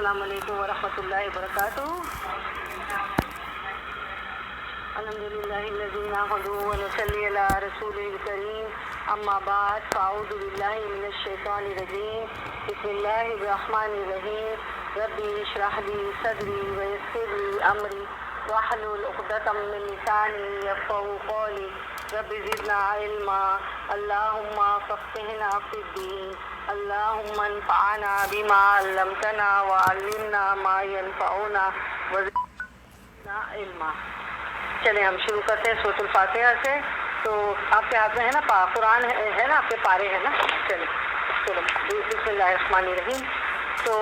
السلام علیکم ورحمۃ اللہ وبرکاتہ. الحمد للہ الذی نحمده ونصلی علی رسوله الکریم. اما بعد فاعوذ باللہ من الشیطان الرجیم. بسم اللہ الرحمن الرحیم. ربی اشرح لی صدری ویسر لی امری واحلل عقدۃ من لسانی یفقهوا قولی. رب زدنا علما. اللہم فقہنا فی الدین. اللہم انفعنا بما علمتنا وعلمنا ما ينفعنا وزدنا علما. چلیں ہم شروع کرتے ہیں سورۃ الفاتحہ سے. تو آپ کے ہاتھ میں ہے نا قرآن ہے نا، آپ کے پارے ہیں نا. چلو بسم اللہ الرحمن الرحیم. تو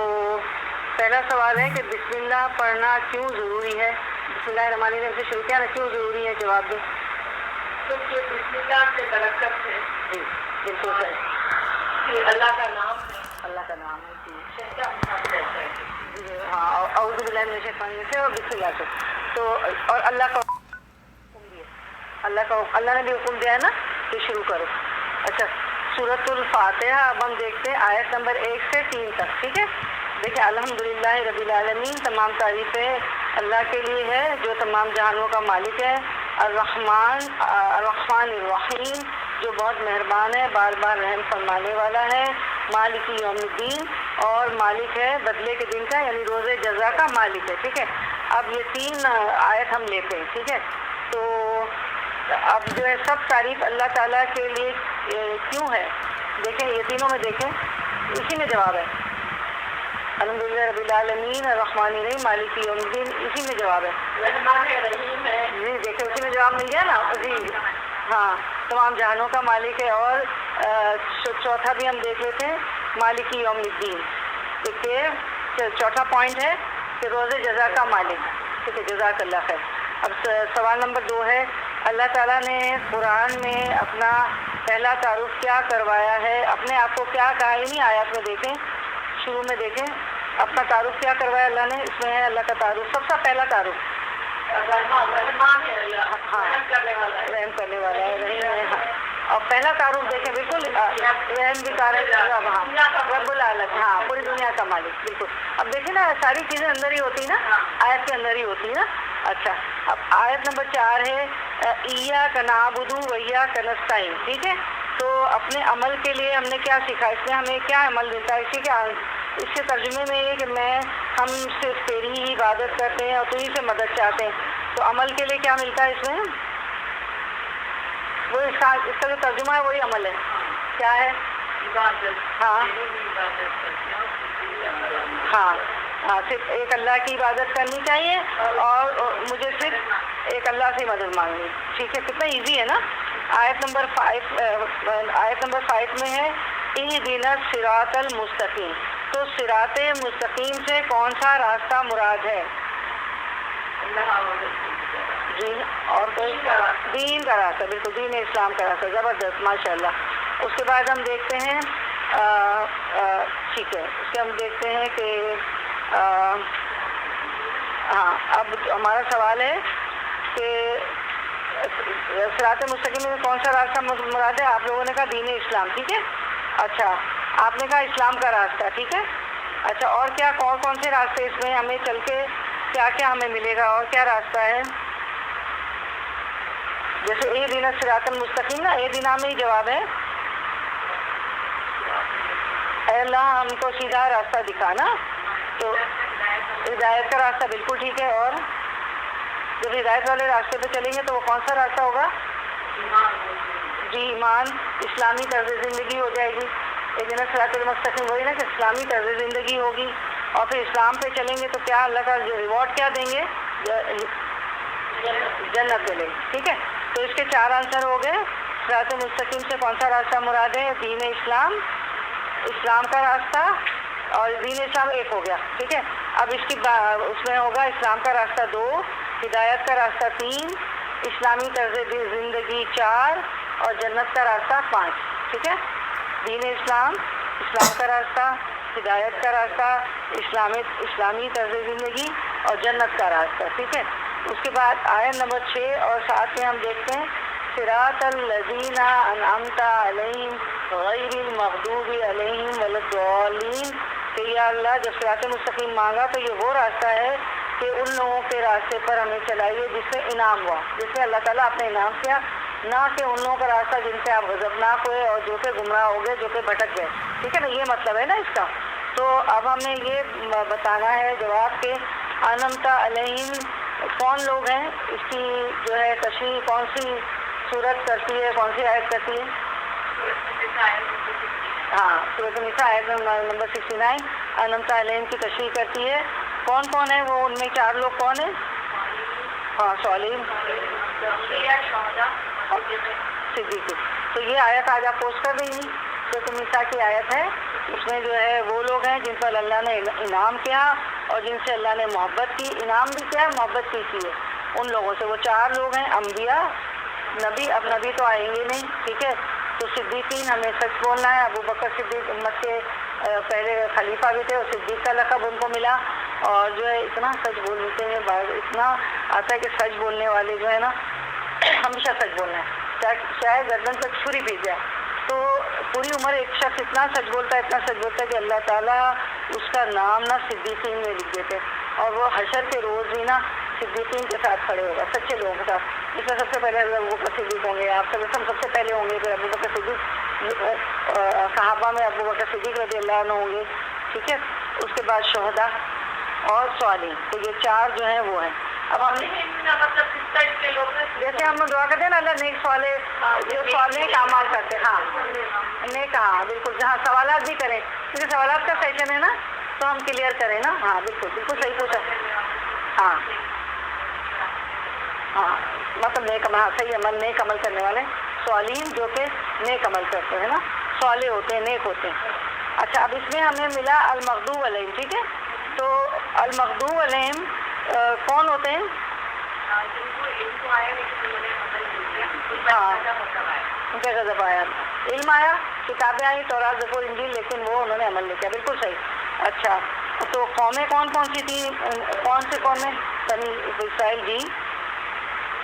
پہلا سوال ہے کہ بسم اللہ پڑھنا کیوں ضروری ہے؟ بسم اللہ الرحمن الرحیم سے شروع کیا نا، کیوں ضروری ہے؟ جواب دیں. کیونکہ بسم اللہ سے برکت ہے. جی بالکل صحیح. اللہ کا نام ہے. اللہ کا نام ہے. جی شیطان بھاگ جاتا ہے. ہاں، اعوذ باللہ من الشیطان الرجیم سے اور بسم اللہ سے. تو اور اللہ کا حکم بھی ہے، اللہ نے بھی حکم دیا ہے نا کہ شروع کرو. اچھا، سورۃ الفاتحہ اب ہم دیکھتے ہیں آیت نمبر 1 سے 3 تک. ٹھیک ہے، دیکھیں. الحمدللہ رب العالمین، تمام تعریفیں اللہ کے لیے ہے جو تمام جہانوں کا مالک ہے. الرحمن الرحیم، جو بہت مہربان ہے، بار بار رحم فرمانے والا ہے. مالک یوم الدین، اور مالک ہے بدلے کے دن کا، یعنی روز جزا کا مالک ہے. ٹھیک ہے، اب یہ 3 آیت ہم لیتے ہیں. ٹھیک ہے، تو اب جو ہے سب تعریف اللہ تعالیٰ کے لیے کیوں ہے؟ دیکھیں یہ تینوں میں دیکھیں، اسی میں جواب ہے. الحمدللہ رب العالمین الرحمن الرحیم مالک یوم الدین، اسی میں جواب ہے. رحمان رحیم ہے. جی دیکھیں اسی میں جواب مل گیا نا. جی ہاں، تمام جہانوں کا مالک ہے. اور چوتھا بھی ہم دیکھ لیتے ہیں، مالک یوم الدین. دیکھیے چوتھا پوائنٹ ہے کہ روز جزا کا مالک. ٹھیک ہے، جزاک اللہ خیر. اب سوال نمبر 2 ہے، اللہ تعالیٰ نے قرآن میں اپنا پہلا تعارف کیا کروایا ہے؟ اپنے آپ کو کیا کہا؟ انہیں آیات میں دیکھیں، شروع میں دیکھیں اپنا تعارف کیا کروایا اللہ نے. اس میں ہے اللہ کا تعارف، سب سے پہلا تعارف رحمان ہے. اللہ ہاں، رحم کرنے والا ہے. رحم کرنے والا ہے، رحیم ہے. ہاں، اور پہلا تعارف دیکھیں، بالکل رحم بھی کار رب العالمین. ہاں، پوری دنیا کا مالک. بالکل. اب دیکھیں نا، ساری چیزیں اندر ہی ہوتی نا، آیت کے اندر ہی ہوتی نا. اچھا، اب آیت نمبر 4 ہے ایاک نعبد و ایاک نستعین. ٹھیک ہے، تو اپنے عمل کے لیے ہم نے کیا سیکھا؟ اس میں ہمیں کیا عمل ملتا ہے؟ اس کے ترجمے میں یہ کہ ہم صرف تیری ہی عبادت کرتے ہیں اور تجھی سے مدد چاہتے ہیں. تو عمل کے لیے کیا ملتا ہے اس میں؟ وہ اس کا جو ترجمہ ہے وہی عمل ہے. کیا ہے؟ عبادت. ہاں عبادت کرتے ہیں. ہاں، صرف ایک اللہ کی عبادت کرنی چاہیے اور مجھے صرف ایک اللہ سے مدد مانگنی. ٹھیک ہے، کتنا ایزی ہے نا. آیت نمبر 5 میں ہے اہدنا الصراط المستقیم. تو صراط مستقیم سے کون سا راستہ مراد ہے؟ جی، اور کوئی دین کا راستہ. بالکل، دین اسلام کا راستہ. زبردست، ماشاء اللہ. اس کے بعد ہم دیکھتے ہیں ٹھیک ہے، اس کے ہم دیکھتے ہیں کہ ہاں، اب ہمارا سوال ہے کہ صراط مستقیم میں کون سا راستہ مراد ہے؟ آپ لوگوں نے کہا دین اسلام. ٹھیک ہے، اچھا آپ نے کہا اسلام کا راستہ. ٹھیک ہے، اچھا اور کیا کون سے راستے اس میں ہمیں چل کے کیا کیا ہمیں ملے گا اور کیا راستہ ہے؟ جیسے اے دینا صراط المستقیم نا، اے دینا میں ہی جواب ہے. اے اللہ ہم کو سیدھا راستہ دکھانا. تو ہدایت کا راستہ بالکل ٹھیک ہے. اور جب ہدایت والے راستے پہ چلیں گے تو وہ کون سا راستہ ہوگا؟ جی، ایمان، اسلامی طرز زندگی ہو جائے گی. ایک دن صراط المستقیم وہی نا کہ اسلامی طرز زندگی ہوگی. اور پھر اسلام پہ چلیں گے تو کیا اللہ کا ریوارڈ کیا دیں گے؟ جنت ملے گی. ٹھیک ہے، تو اس کے 4 آنسر ہو گئے. صراط مستقیم سے کون سا راستہ مراد ہے؟ دین اسلام، اسلام کا راستہ، اور دین اسلام ایک ہو گیا. ٹھیک ہے، اب اس میں ہوگا اسلام کا راستہ 2، ہدایت کا راستہ 3، اسلامی طرز زندگی 4، اور جنت کا راستہ 5. ٹھیک ہے، دین اسلام، اسلام کا راستہ، ہدایت کا راستہ، اسلامی طرز زندگی اور جنت کا راستہ. ٹھیک ہے، اس کے بعد آیت نمبر 6 اور 7 میں ہم دیکھتے ہیں صراط الذین انعمت علیہم غیر المغضوب علیہم ولا الضالین. کہ یا اللہ جب صراط مستقیم مانگا تو یہ وہ راستہ ہے کہ ان لوگوں کے راستے پر ہمیں چلائیے جس میں انعام ہوا، جس میں اللہ تعالیٰ آپ نے انعام کیا، نہ کہ ان لوگوں کا راستہ جن سے آپ غضبناک ہوئے اور جو کہ گمراہ ہو گئے، جو کہ بھٹک گئے. ٹھیک ہے نا، یہ مطلب ہے نا اس کا. تو اب ہمیں یہ بتانا ہے جواب کہ انعمت علیہم کون لوگ ہیں، اس کی جو ہے تشریح کون سی صورت کرتی ہے، کون سی آیت کرتی ہے؟ ہاں، سورۃ النساء آیت نمبر 69 انعمت علیہم کی تشریح کرتی ہے. کون کون ہے وہ؟ ان میں 4 لوگ کون ہیں؟ ہاں، صالحین، صدیقی. تو یہ آیت آج آپ پوسٹ کر رہی ہیں، سورۃ النساء کی آیت ہے. اس میں جو ہے وہ لوگ ہیں جن پر اللہ نے انعام کیا اور جن سے اللہ نے محبت کی. انعام بھی کیا ہے، محبت کی ہے ان لوگوں سے. وہ 4 لوگ ہیں، انبیاء، نبی. اب نبی تو آئیں گے نہیں، ٹھیک ہے. تو صدیقین، ہمیں سچ بولنا ہے. ابو بکر صدیق امت کے پہلے خلیفہ بھی تھے اور صدیق کا لقب ان کو ملا. اور جو ہے اتنا سچ بولتے ہیں، اتنا آتا ہے کہ سچ بولنے والے جو ہے نا ہمیشہ سچ بولنا ہے، چاہے گردن تک چھری بھی جائے. تو پوری عمر ایک شخص اتنا سچ بولتا ہے، اتنا سچ بولتا ہے کہ اللہ تعالیٰ اس کا نام نا صدیقین میں لکھ دیتے، اور وہ حشر کے روز بھی نا صدیقین کے ساتھ کھڑے ہوگا، سچے لوگوں کے ساتھ. اس میں سب سے پہلے ابو بکر صدیق ہوں گے، آپ سب سے پہلے ہوں گے. پھر ابو بکر صدیق، صحابہ میں ابو بکر صدیق رضی اللہ عنہ ہوں گے، ٹھیک ہے. اس کے بعد شہداء اور صالحین. تو یہ 4 جو ہیں وہ ہیں. اب ہم جیسے ہم دعا کرتے ہیں نا اللہ نیک صالح، جو صالح اعمال کرتے ہیں. ہاں نیک، ہاں بالکل. جہاں سوالات بھی کریں کیونکہ سوالات کا سیشن ہے نا، تو ہم کلیئر کریں نا. ہاں بالکل بالکل صحیح پوچھا. ہاں ہاں مطلب نیک عمل، ہاں صحیح عمل، نیک عمل کرنے والے صالحین جو کہ نیک عمل کرتے ہیں نا، صالح ہوتے ہیں، نیک ہوتے ہیں. اچھا، اب اس میں ہمیں ملا المغضوب علیہم، ٹھیک ہے. تو المغضوب علیہم کون ہوتے ہیں؟ ہاں، ان کا غضب آیا، علم آیا، کتابیں آئی تورات زبور انجیل، لیکن وہ انہوں نے عمل نہیں کیا. بالکل صحیح. اچھا، تو قومیں کون سی تھیں؟ کون سی قومیں؟ بنی اسرائیل. جی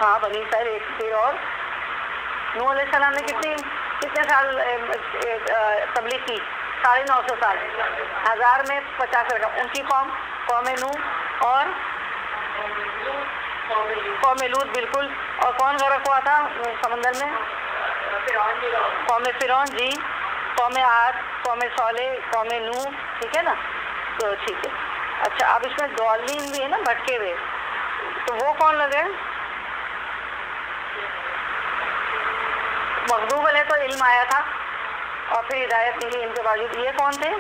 ہاں، بنی اسرائیل. ایک پھر اور نوح علیہ السلام نے کتنے سال تبلیغ کی؟ 950 سال. 1000 میں 50 رکھا. ان کی قوم نوح اور قوم لوط. بالکل. اور کون غرق ہوا تھا سمندر میں؟ قوم فرعون. جی، قوم عاد، قوم صالح، قوم نوح. ٹھیک ہے نا، تو ٹھیک ہے. اچھا، اب اس میں ضالین بھی ہے نا، بھٹکے ہوئے. تو وہ کون لگے؟ مغضوب علیہ تو علم آیا تھا اور پھر ہدایت ملی ان کے باوجود. یہ کون تھے؟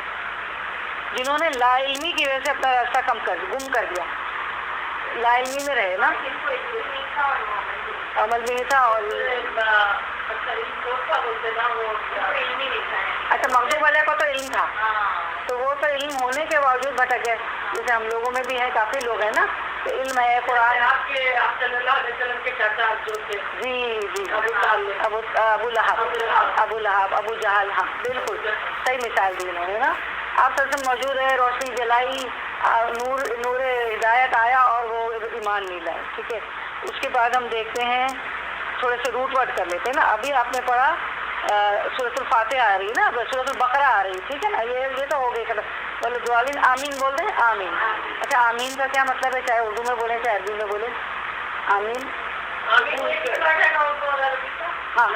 جنہوں نے لا علمی کی وجہ سے اپنا راستہ گم کر دیا. لا علمی میں رہے نا، عمل بھی نہیں تھا. اور اچھا، مغضوب علیہ کو تو علم تھا، تو وہ تو علم ہونے کے باوجود بھٹک گئے. جیسے ہم لوگوں میں بھی ہیں، کافی لوگ ہیں نا، تو علم ہے، قرآن. صلی اللہ علیہ وسلم کے چاچا جو تھے، جی ابو لہب، ابو جہل. ہاں بالکل صحیح مثال دی انہوں نے نا. آپ سب سے موجود ہے، روشنی جلائی، نور ہدایت آیا اور وہ ایمان نہیں لائے. ٹھیک ہے. اس کے بعد ہم دیکھتے ہیں، تھوڑے سے روٹ ورٹ کر لیتے ہیں نا. ابھی آپ نے پڑھا سورۃ الفاتحہ آ رہی نا، سورۃ البقرہ آ رہی. ٹھیک ہے نا، یہ تو ہو گئی ختم. بولے دعالین آمین بول دیں. آمین. اچھا، آمین کا کیا مطلب ہے؟ چاہے اردو میں بولیں چاہے عربی میں بولیں. آمین ہاں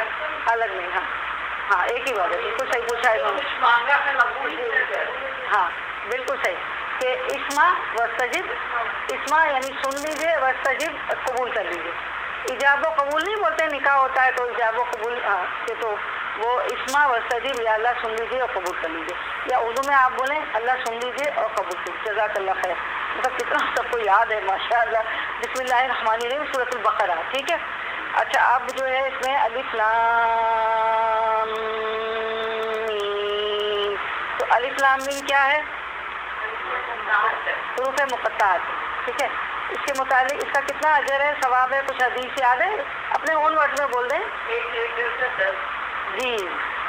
الگ نہیں. ہاں ایک ہی بات ہے. بالکل صحیح پوچھا ہے. ہاں بالکل صحیح کہ اسما وستجب، اسما یعنی سن لیجیے، وستجب قبول کر لیجیے. ایجاب و قبول نہیں بولتے، نکاح ہوتا ہے تو ایجاب و قبول کہ تو وہ اسما وستجب، یا اللہ سن لیجیے اور قبول کر لیجیے. یا اردو میں آپ بولیں اللہ سن لیجیے اور قبول کیجیے. جزاک اللہ خیر. مطلب کتنا سب کو یاد ہے، ماشاء اللہ. بسم اللہ الرحمن الرحیم، سورۃ البقرہ. ٹھیک ہے. اچھا، اب جو ہے اس میں الف لام میم. تو الف لام میم کیا ہے؟ حروف مقطعات. ٹھیک ہے. اس کے متعلق اس کا کتنا اجر ہے، ثواب ہے؟ کچھ حدیث یاد ہے؟ اپنے اون ورڈ میں بول دیں. جی،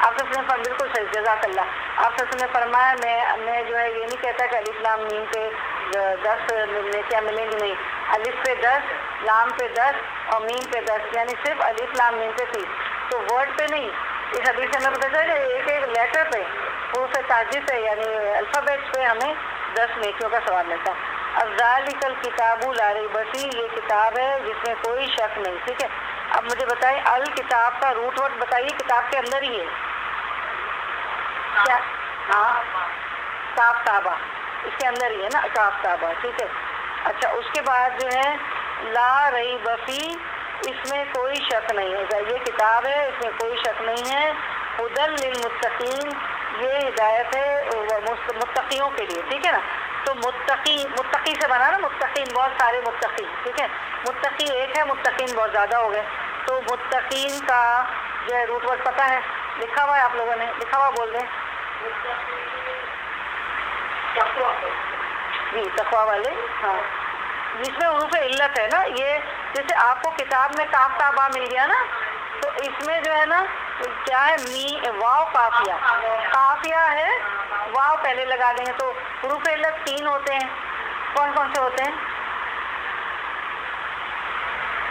آپ سب نے بالکل صحیح، جزاک اللہ. آپ سب نے فرمایا، میں جو ہے یہ نہیں کہتا کہ الف لام میم پہ 10 کیا ملیں گی، نہیں. الف پہ 10، لام پہ 10 اور میم پہ 10، یعنی صرف الف لام میم پہ 30. تو ورڈ پہ نہیں. اس حدیث سے ہمیں پتہ چلا کہ ایک ایک لیٹر پہ حروف تہجد سے یعنی الفابیٹ پہ ہمیں 10 نیکیوں کا ثواب ملتا ہے. ذالک الکتاب لا ریب فیہ، یہ کتاب ہے جس میں کوئی شک نہیں. ٹھیک ہے. اب مجھے بتائیں الکتاب کا روٹ ورڈ بتائیے، کتاب کے اندر ہی ہے کیا؟ ہاں کاف تابہ، اس کے اندر ہی ہے نا کاف تابہ. ٹھیک ہے. اچھا اس کے بعد جو ہے لا ریب فیہ، اس میں کوئی شک نہیں ہے، یہ کتاب ہے اس میں کوئی شک نہیں ہے. ہدی للمتقین، یہ ہدایت ہے متقیوں کے لیے. ٹھیک ہے نا. تو متقی سے بنا نا متقین، بہت سارے متقی. ٹھیک ہے. متقی ایک ہے، متقین بہت زیادہ ہو گئے. تو متقین کا جو ہے روٹ ورڈ پتہ ہے، لکھا ہوا ہے آپ لوگوں نے، لکھا ہوا بول دیں جی تقویٰ والے. ہاں جس میں حروف علت ہے نا، یہ جیسے آپ کو کتاب میں کاف تابہ مل گیا نا، تو اس میں جو ہے نا کیا ہے واو قافیہ، قافیہ ہے واو پہلے لگا دیں گے. تو حروف علت 3 ہوتے ہیں. کون کون سے ہوتے ہیں؟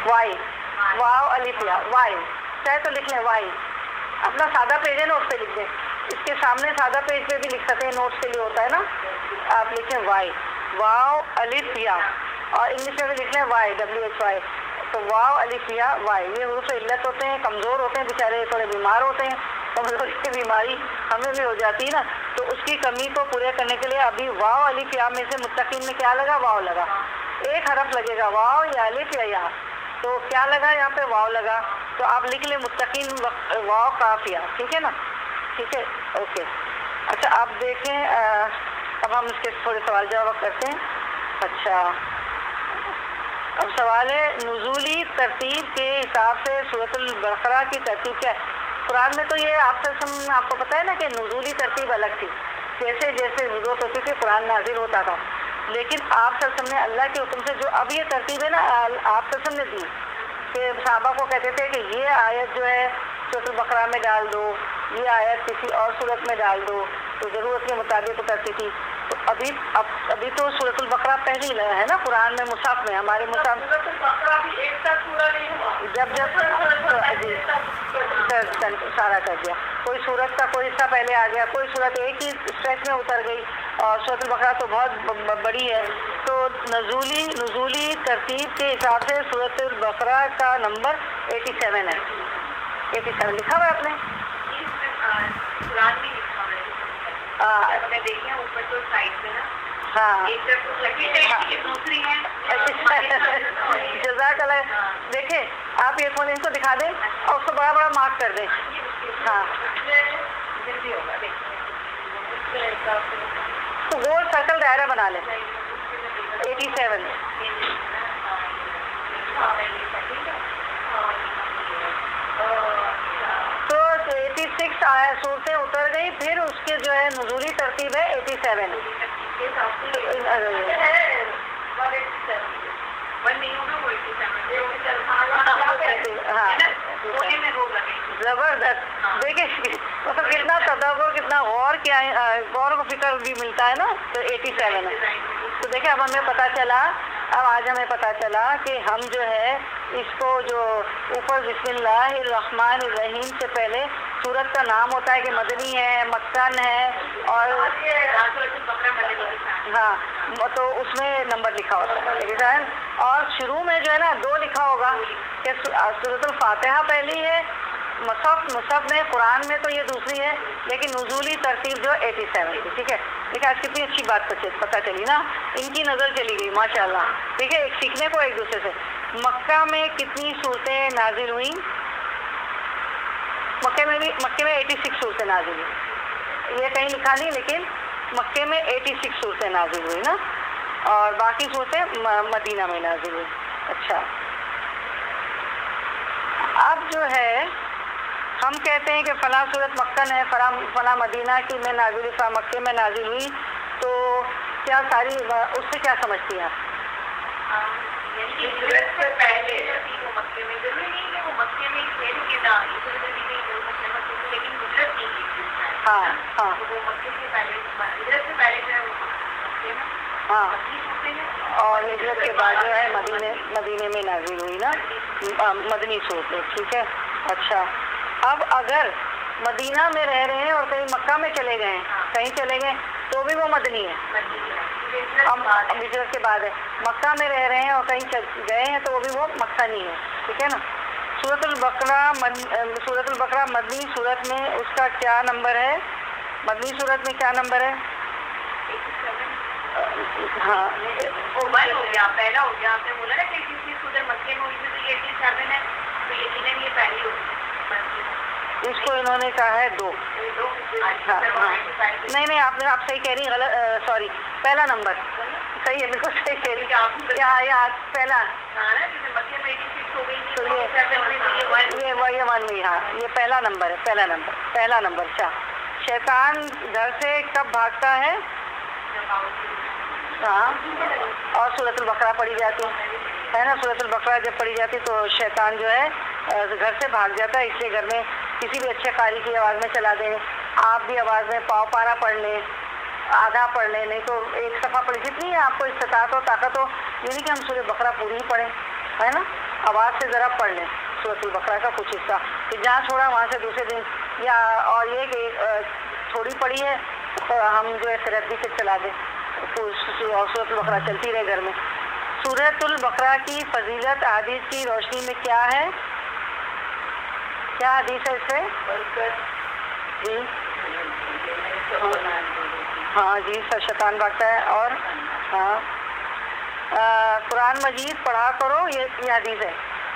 وائی، واو الف یا وائی، چاہے تو لکھ لیں وائی. اپنا سادہ پیج ہے نا اس پہ لکھ دیں، اس کے سامنے سادہ پیج پہ بھی لکھ سکتے ہیں، نوٹس کے لیے ہوتا ہے نا. آپ لکھیں وائی، واو الف یا، اور انگلش میں بھی لکھ لیں وائی WHY. تو واو الف یا وائی، یہ حروف علت ہوتے ہیں. کمزور ہوتے ہیں بیچارے، تھوڑے بیمار ہوتے ہیں، کمزوری کی بیماری ہمیں بھی ہو جاتی ہے نا، تو اس کی کمی کو پورے کرنے کے لیے ابھی واو الف یا میں سے متقین میں کیا لگا؟ واو لگا. ایک حرف لگے گا واو یا الف یا، تو کیا لگا یہاں پہ؟ واو لگا. تو آپ لکھ لیں متقین واو قافیہ. ٹھیک ہے نا. ٹھیک ہے اوکے. اچھا آپ دیکھیں اب ہم اس کے تھوڑے سوال جواب کرتے ہیں. اچھا اب سوال ہے نزولی ترتیب کے حساب سے سورۃ البقرہ کی ترتیب کیا ہے؟ قرآن میں تو یہ آپ کو پتہ ہے نا کہ نزولی ترتیب الگ تھی، جیسے جیسے ضرورت ہوتی تھی قرآن نازل ہوتا تھا. لیکن آپ نے اللہ کے حکم سے جو اب یہ ترتیب ہے نا آپ نے دی کہ صحابہ کو کہتے تھے کہ یہ آیت جو ہے سورۃ البقرہ میں ڈال دو، یہ آیت کسی اور صورت میں ڈال دو، تو ضرورت کے مطابق کرتی تھی. تو ابھی تو سورۃ البقرہ پہلی ہے نا قرآن میں، مصحف میں، ہمارے مصحف جب سارا کر دیا. کوئی صورت کا کوئی حصہ پہلے آ گیا، کوئی صورت ایک ہی اسٹریچ میں اتر گئی، اور سورۃ البقرہ تو بہت بڑی ہے. تو نزولی ترتیب کے حساب سے سورۃ البقرہ کا نمبر 87 ہے. 87 لکھا ہوا ہے آپ نے؟ ہاں جزاک اللہ. دیکھیں آپ یہ فون ان کو دکھا دیں اور اس کو بڑا بڑا مارک کر دیں. ہاں تو گول سرکل دائرہ بنا لیں. 87 تو 86 صورتیں اتر گئی، پھر اس کے جو ہے نزولی ترتیب ہے 87. زبردست. دیکھیں مطلب کتنا تدبر، کتنا غور کیا، غور و فکر بھی ملتا ہے نا. تو 87 ہے. تو دیکھیں اب ہمیں پتہ چلا، اب آج ہمیں پتہ چلا کہ ہم جو ہے اس کو جو اوپر بسم اللہ الرحمن الرحیم سے پہلے سورت کا نام ہوتا ہے کہ مدنی ہے، مکن ہے، اور ہاں تو اس میں نمبر لکھا ہوتا ہے. اور شروع میں جو ہے نا 2 لکھا ہوگا کہ سورۃ الفاتحہ پہلی ہے مصحف میں، قرآن میں تو یہ دوسری ہے، لیکن نزولی ترتیب جو 87 کی. ٹھیک ہے. دیکھیں آج کتنی اچھی بات پتہ چلی نا، ان کی نظر چلی گئی ماشاء اللہ. ٹھیک ہے. ایک سیکھنے کو ایک دوسرے سے. مکہ میں کتنی صورتیں نازل ہوئیں؟ مکے میں 86 صورتیں نازل ہوئی. یہ کہیں لکھا نہیں، لیکن مکے میں 86 صورتیں نازل ہوئی نا، اور باقی صورتیں مدینہ میں نازل ہوئی. اچھا اب جو ہے ہم کہتے ہیں کہ فلاں صورت مکن ہے، فلاں مدینہ کی میں نازل ہوئی، فلاں مکے میں نازل ہوئی، تو کیا ساری اس سے کیا سمجھتی ہیں؟ ہاں ہاں ہاں اور ہجرت کے بعد جو ہے مدینے میں نازل ہوئی نا مدنی صورتیں. ٹھیک ہے. اچھا اب اگر مدینہ میں رہ رہے ہیں اور کہیں مکہ میں چلے گئے ہیں، کہیں چلے گئے تو بھی وہ مدنی ہے، ہجرت کے بعد ہے۔ مکہ میں رہ رہے ہیں اور کہیں گئے ہیں تو وہ بھی وہ مکانی ہے، ٹھیک ہے نا۔ سورۃ البقرہ مدنی صورت میں اس کا کیا نمبر ہے؟ مدنی صورت میں کیا نمبر ہے؟ ہاں موبائل ہو گیا، پہلا ہو گیا، آپ نے بولا نا کہ کسی ادھر مکے میں ہوئی تھی تو یہ 87 ہے، تو یقیناً یہ پہلی ہوگی۔ اس کو انہوں نے کہا ہے 2۔ ہاں ہاں نہیں آپ صحیح کہہ رہی ہیں، غلط سوری، پہلا نمبر صحیح ہے، بالکل صحیح کہہ رہی ہیں، یا پہلا تو یہ وہی مان میں، ہاں یہ پہلا نمبر ہے، پہلا نمبر۔ اچھا، شیطان گھر سے کب بھاگتا ہے؟ ہاں، اور سورۃ البقرہ پڑھی جاتی ہے نا، سورۃ البقرہ جب پڑھی جاتی تو شیطان جو ہے گھر سے بھاگ جاتا ہے، اس لیے گھر میں کسی بھی اچھے قاری کی آواز میں چلا دیں، آپ بھی آواز میں پاؤ پارا پڑھ لیں، آدھا پڑھ لیں، نہیں تو ایک صفحہ پڑھ، جتنی آپ کو استطاعت ہو طاقت ہو، یہ نہیں کہ ہم سورۃ بقرہ پوری ہی پڑھیں، ہے نا، آواز سے ذرا پڑھ لیں سورۃ البقرہ کا کچھ حصہ، کہ جہاں چھوڑا وہاں سے دوسرے دن، یا اور یہ کہ تھوڑی پڑھی ہے ہم جو ہے ردی سے چلا دیں اور سورۃ البقرہ چلتی رہے گھر میں۔ سورۃ البقرہ کی فضیلت حدیث کی روشنی میں کیا ہے؟ کیا حدیث ہے اس سے؟ جی ہاں جی، شیطان بھاگتا ہے، اور ہاں قرآن مجید پڑھا کرو، یہ حدیث ہے،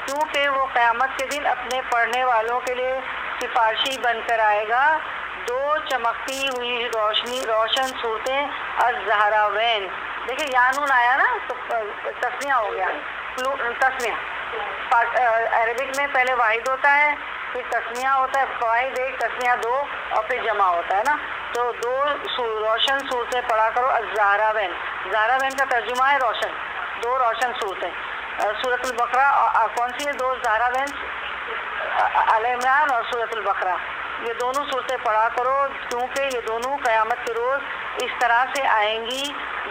کیونکہ وہ قیامت کے دن اپنے پڑھنے والوں کے لیے سفارشی بن کر آئے گا۔ 2 چمکتی ہوئی روشن صورتیں الزہراوین، دیکھیں یانون آیا نا تو تسمیہ ہو گیا، تسمیہ عربک میں پہلے واحد ہوتا ہے، پھر تسمیہ ہوتا ہے، واحد 1 تسمیہ 2 اور پھر جمع ہوتا ہے نا، تو 2 روشن صورتیں پڑھا کرو الزہراوین، زہراوین کا ترجمہ ہے روشن، 2 روشن صورتیں۔ سورۃ البقرہ کون سی ہے 2 زہراوین؟ آل عمران اور سورۃ البقرہ، یہ دونوں صورتیں پڑھا کرو، کیونکہ یہ دونوں قیامت کے روز اس طرح سے آئیں گی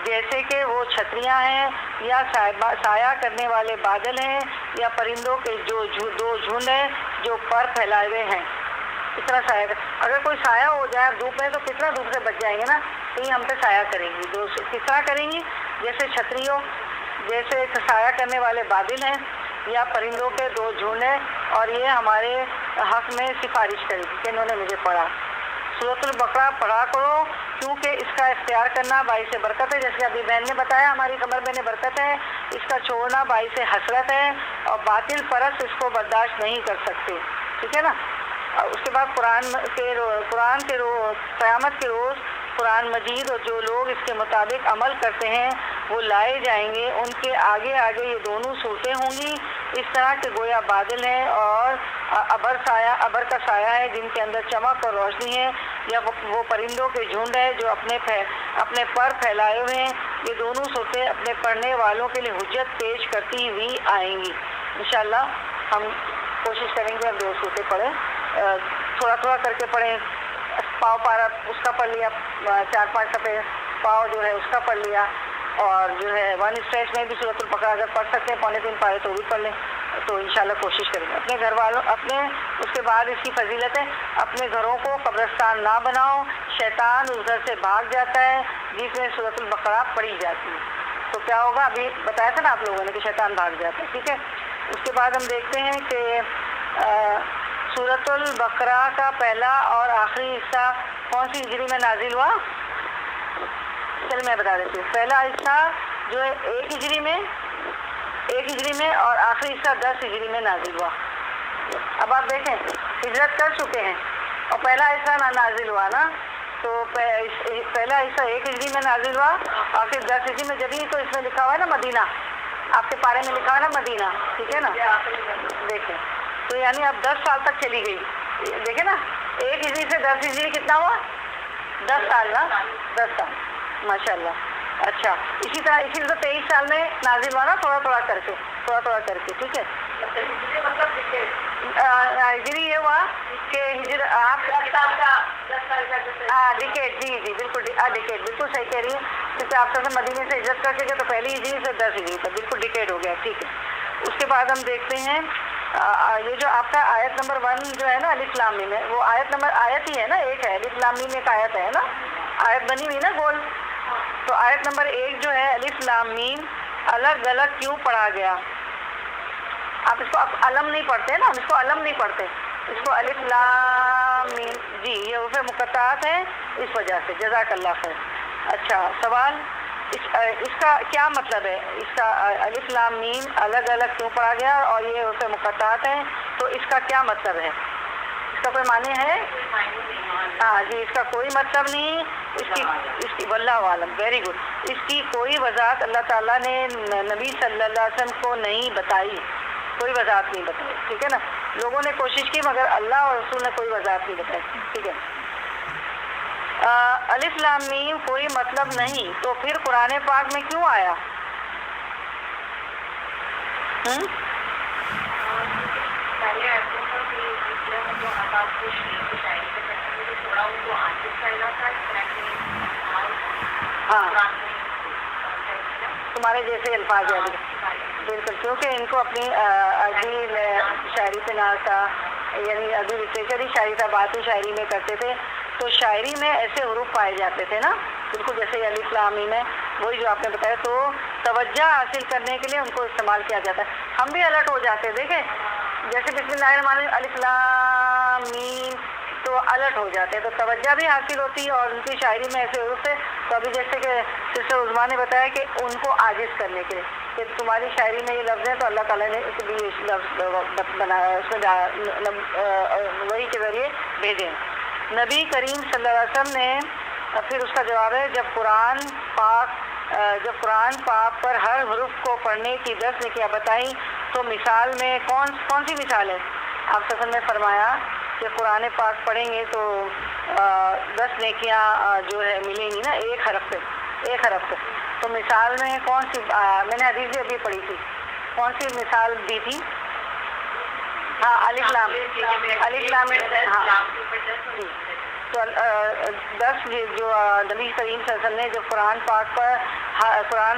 جیسے کہ وہ چھتریاں ہیں، یا سایہ کرنے والے بادل ہیں، یا پرندوں کے جو 2 جھنڈ ہیں جو پر پھیلائے ہوئے ہیں، اس طرح سایہ اگر کوئی سایہ ہو جائے دھوپ میں تو کتنا دھوپ سے بچ جائیں گے نا، تو یہ ہم پہ سایہ کریں گی، کس طرح کریں گی؟ جیسے چھتری ہو، جیسے سایہ کرنے والے بادل ہیں، یا پرندوں کے 2 جھنڈ ہیں، اور یہ ہمارے حق میں سفارش کرے گی کہ انہوں نے مجھے پڑھا۔ سورۃ البقرہ پڑھا کرو، کیونکہ اس کا اختیار کرنا باعث برکت ہے، جیسے ابھی بہن نے بتایا، ہماری قمر بہن برکت ہے، اس کا چھوڑنا باعث حسرت ہے، اور باطل پرست اس کو برداشت نہیں کر سکتے، ٹھیک ہے نا۔ اس کے بعد قیامت کے روز قرآن مجید اور جو لوگ اس کے مطابق عمل کرتے ہیں وہ لائے جائیں گے، ان کے آگے آگے یہ دونوں صورتیں ہوں گی، اس طرح کہ گویا بادل ہیں اور ابر کا سایہ ہے جن کے اندر چمک اور روشنی ہے، یا وہ پرندوں کے جھنڈ ہے جو اپنے پر پھیلائے ہوئے ہیں، یہ دونوں صورتیں اپنے پڑھنے والوں کے لیے حجت پیش کرتی ہوئی آئیں گی۔ انشاءاللہ ہم کوشش کریں گے اب 2 صورتیں پڑھیں، تھوڑا تھوڑا کر کے پڑھیں، پاؤ پارا اس کا پڑھ لیا، 4-5 صفحے پاؤ جو ہے اس کا پڑھ لیا، اور جو ہے 1 اسٹریچ میں بھی سورۃ البقرہ اگر پڑھ سکتے ہیں 2.25 پارے تو بھی پڑھ لیں، تو انشاءاللہ کوشش کریں گے۔ اپنے گھر والوں اس کے بعد اس کی فضیلت ہے، اپنے گھروں کو قبرستان نہ بناؤ، شیطان اس گھر سے بھاگ جاتا ہے جس میں سورۃ البقرہ پڑھی جاتی ہے، تو کیا ہوگا؟ ابھی بتایا تھا نا آپ لوگوں نے کہ شیطان بھاگ جاتا ہے، ٹھیک ہے۔ اس کے بعد ہم دیکھتے ہیں کہ سورۃ البقرہ کا پہلا اور آخری حصہ کون سی ہجری میں نازل ہوا؟ چلیے میں بتا دیتی ہوں، پہلا حصہ جو ہے 1 ہجری میں اور آخری حصہ 10 ہجری میں نازل ہوا۔ اب آپ دیکھیں ہجرت کر چکے ہیں اور پہلا حصہ نازل ہوا نا، تو پہلا حصہ 1 ہجری میں نازل ہوا اور پھر 10 ہجری میں، جبھی تو اس میں لکھا ہوا ہے نا مدینہ، آپ کے پارے میں لکھا ہوا ہے نا مدینہ، ٹھیک ہے نا، دیکھیں تو یعنی اب 10 سال تک چلی گئی، دیکھیں نا 1 ہجری سے 10 ہجری کتنا ہوا؟ 10 سال نا، 10 سال، ماشاء اللہ۔ اچھا، اسی طرح 23 سال میں نازل ہوا نا، تھوڑا تھوڑا کر کے، ٹھیک ہے۔ ہجری یہ ہوا کہ آپ ڈیکیڈ، جی بالکل ڈیکیڈ، بالکل صحیح کہہ رہی ہیں، کیونکہ آپ سے مدینے سے ہجرت کر کے گئے تو پہلی ہجری سے 10 ہجری تک بالکل ڈیکیڈ ہو گیا، ٹھیک ہے۔ اس کے بعد ہم دیکھتے ہیں یہ جو آپ کا آیت نمبر 1 جو ہے نا الف لام میم میں، وہ آیت ہی ہے نا، ایک ہے الف لام میم، ایک آیت ہے نا، آیت بنی ہوئی نا گول. تو آیت نمبر 1 جو ہے الف لام میم الگ الگ کیوں پڑھا گیا؟ آپ اس کو علم نہیں پڑھتے نا، ہم اس کو علم نہیں پڑھتے، اس کو الف لام میم. جی یہ حروف مقطعات ہیں اس وجہ سے. جزاک اللہ خیر. اچھا سوال، اس کا کیا مطلب ہے؟ اس کا الف لام میم الگ الگ کیوں پڑھا گیا اور یہ حروف مقطعات ہیں، تو اس کا کیا مطلب ہے؟ اس کا کوئی معنی ہے؟ ہاں جی، اس کا کوئی مطلب نہیں. اس کی واللہ عالم. Very good. اس کی کوئی وضاحت اللہ تعالیٰ نے نبی صلی اللہ علیہ وسلم کو نہیں بتائی، کوئی وضاحت نہیں بتائی. ٹھیک ہے نا، لوگوں نے کوشش کی مگر اللہ اور رسول نے کوئی وضاحت نہیں بتائی. ٹھیک ہے. الف لام میم کوئی مطلب نہیں تو پھر قرآن پاک میں کیوں آیا؟ ہاں تمہارے جیسے الفاظ ہیں بالکل، کیونکہ ان کو اپنی عربی میں شاعری سے ناز تھا، یعنی عربی لٹریچر ہی شاعری تھا، بات ہی شاعری میں کرتے تھے. تو شاعری میں ایسے حروف پائے جاتے تھے نا، بالکل جیسے الف لام میم ہے، وہی جو آپ نے بتایا. تو توجہ حاصل کرنے کے لیے ان کو استعمال کیا جاتا ہے. ہم بھی الرٹ ہو جاتے ہیں، دیکھیں جیسے بسم اللہ الرحمن الرحیم الف لام میم تو الرٹ ہو جاتے ہیں، تو توجہ بھی حاصل ہوتی ہے. اور ان کی شاعری میں ایسے حروف ہے، تو ابھی جیسے کہ سسٹر عظمیٰ نے بتایا کہ ان کو عاجز کرنے کے لیے کہ تمہاری شاعری میں یہ لفظ ہیں، تو اللہ تعالیٰ نے اس لیے لفظ بنایا، اس میں وہی کے ذریعے بھیجے. نبی کریم صلی اللہ علیہ وسلم نے پھر اس کا جواب ہے، جب قرآن پاک پر ہر حرف کو پڑھنے کی 10 نیکیاں بتائیں تو مثال میں کون سی مثال ہے؟ آپ صلی اللہ علیہ وسلم نے فرمایا کہ قرآن پاک پڑھیں گے تو 10 نیکیاں جو ہے ملیں گی نا ایک حرف سے. تو مثال میں کون سی؟ میں نے حدیث بھی ابھی پڑھی تھی، کون سی مثال دی تھی؟ ہاں الف لام. ہاں جی. تو 10 جو نبی کریم صلی اللہ علیہ وسلم نے جو قرآن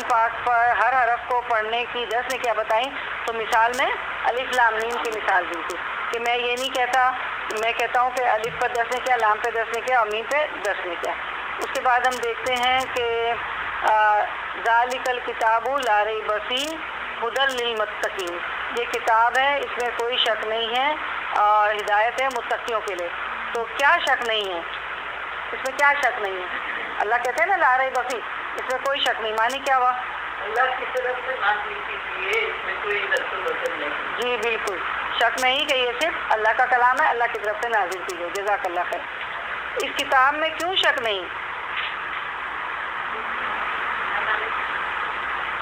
پاک پر ہر حرف کو پڑھنے کی 10 نے کیا بتائیں، تو مثال میں الف لام میم کی مثال دی تھی کہ میں یہ نہیں کہتا، میں کہتا ہوں کہ الف پر 10 نے کیا، لام پہ 10 نے کیا اور میم پہ 10 نے کیا. اس کے بعد ہم دیکھتے ہیں کہ ذالک الکتاب لا ریب فیہ ہدی للمتقین، یہ کتاب ہے اس میں کوئی شک نہیں ہے اور ہدایت ہے متقیوں کے لیے. تو کیا شک نہیں ہے اس میں؟ کیا شک نہیں ہے؟ اللہ کہتے ہیں نا لا ریب فیہ، اس میں کوئی شک نہیں. معنی کیا ہوا؟ اللہ کی طرف سے نازل کی گئی ہے، اس میں کوئی دخل نہیں. جی بالکل، شک نہیں کہ یہ صرف اللہ کا کلام ہے، اللہ کی طرف سے نازل کی گئی. جزاک اللہ خیر. اس کتاب میں کیوں شک نہیں؟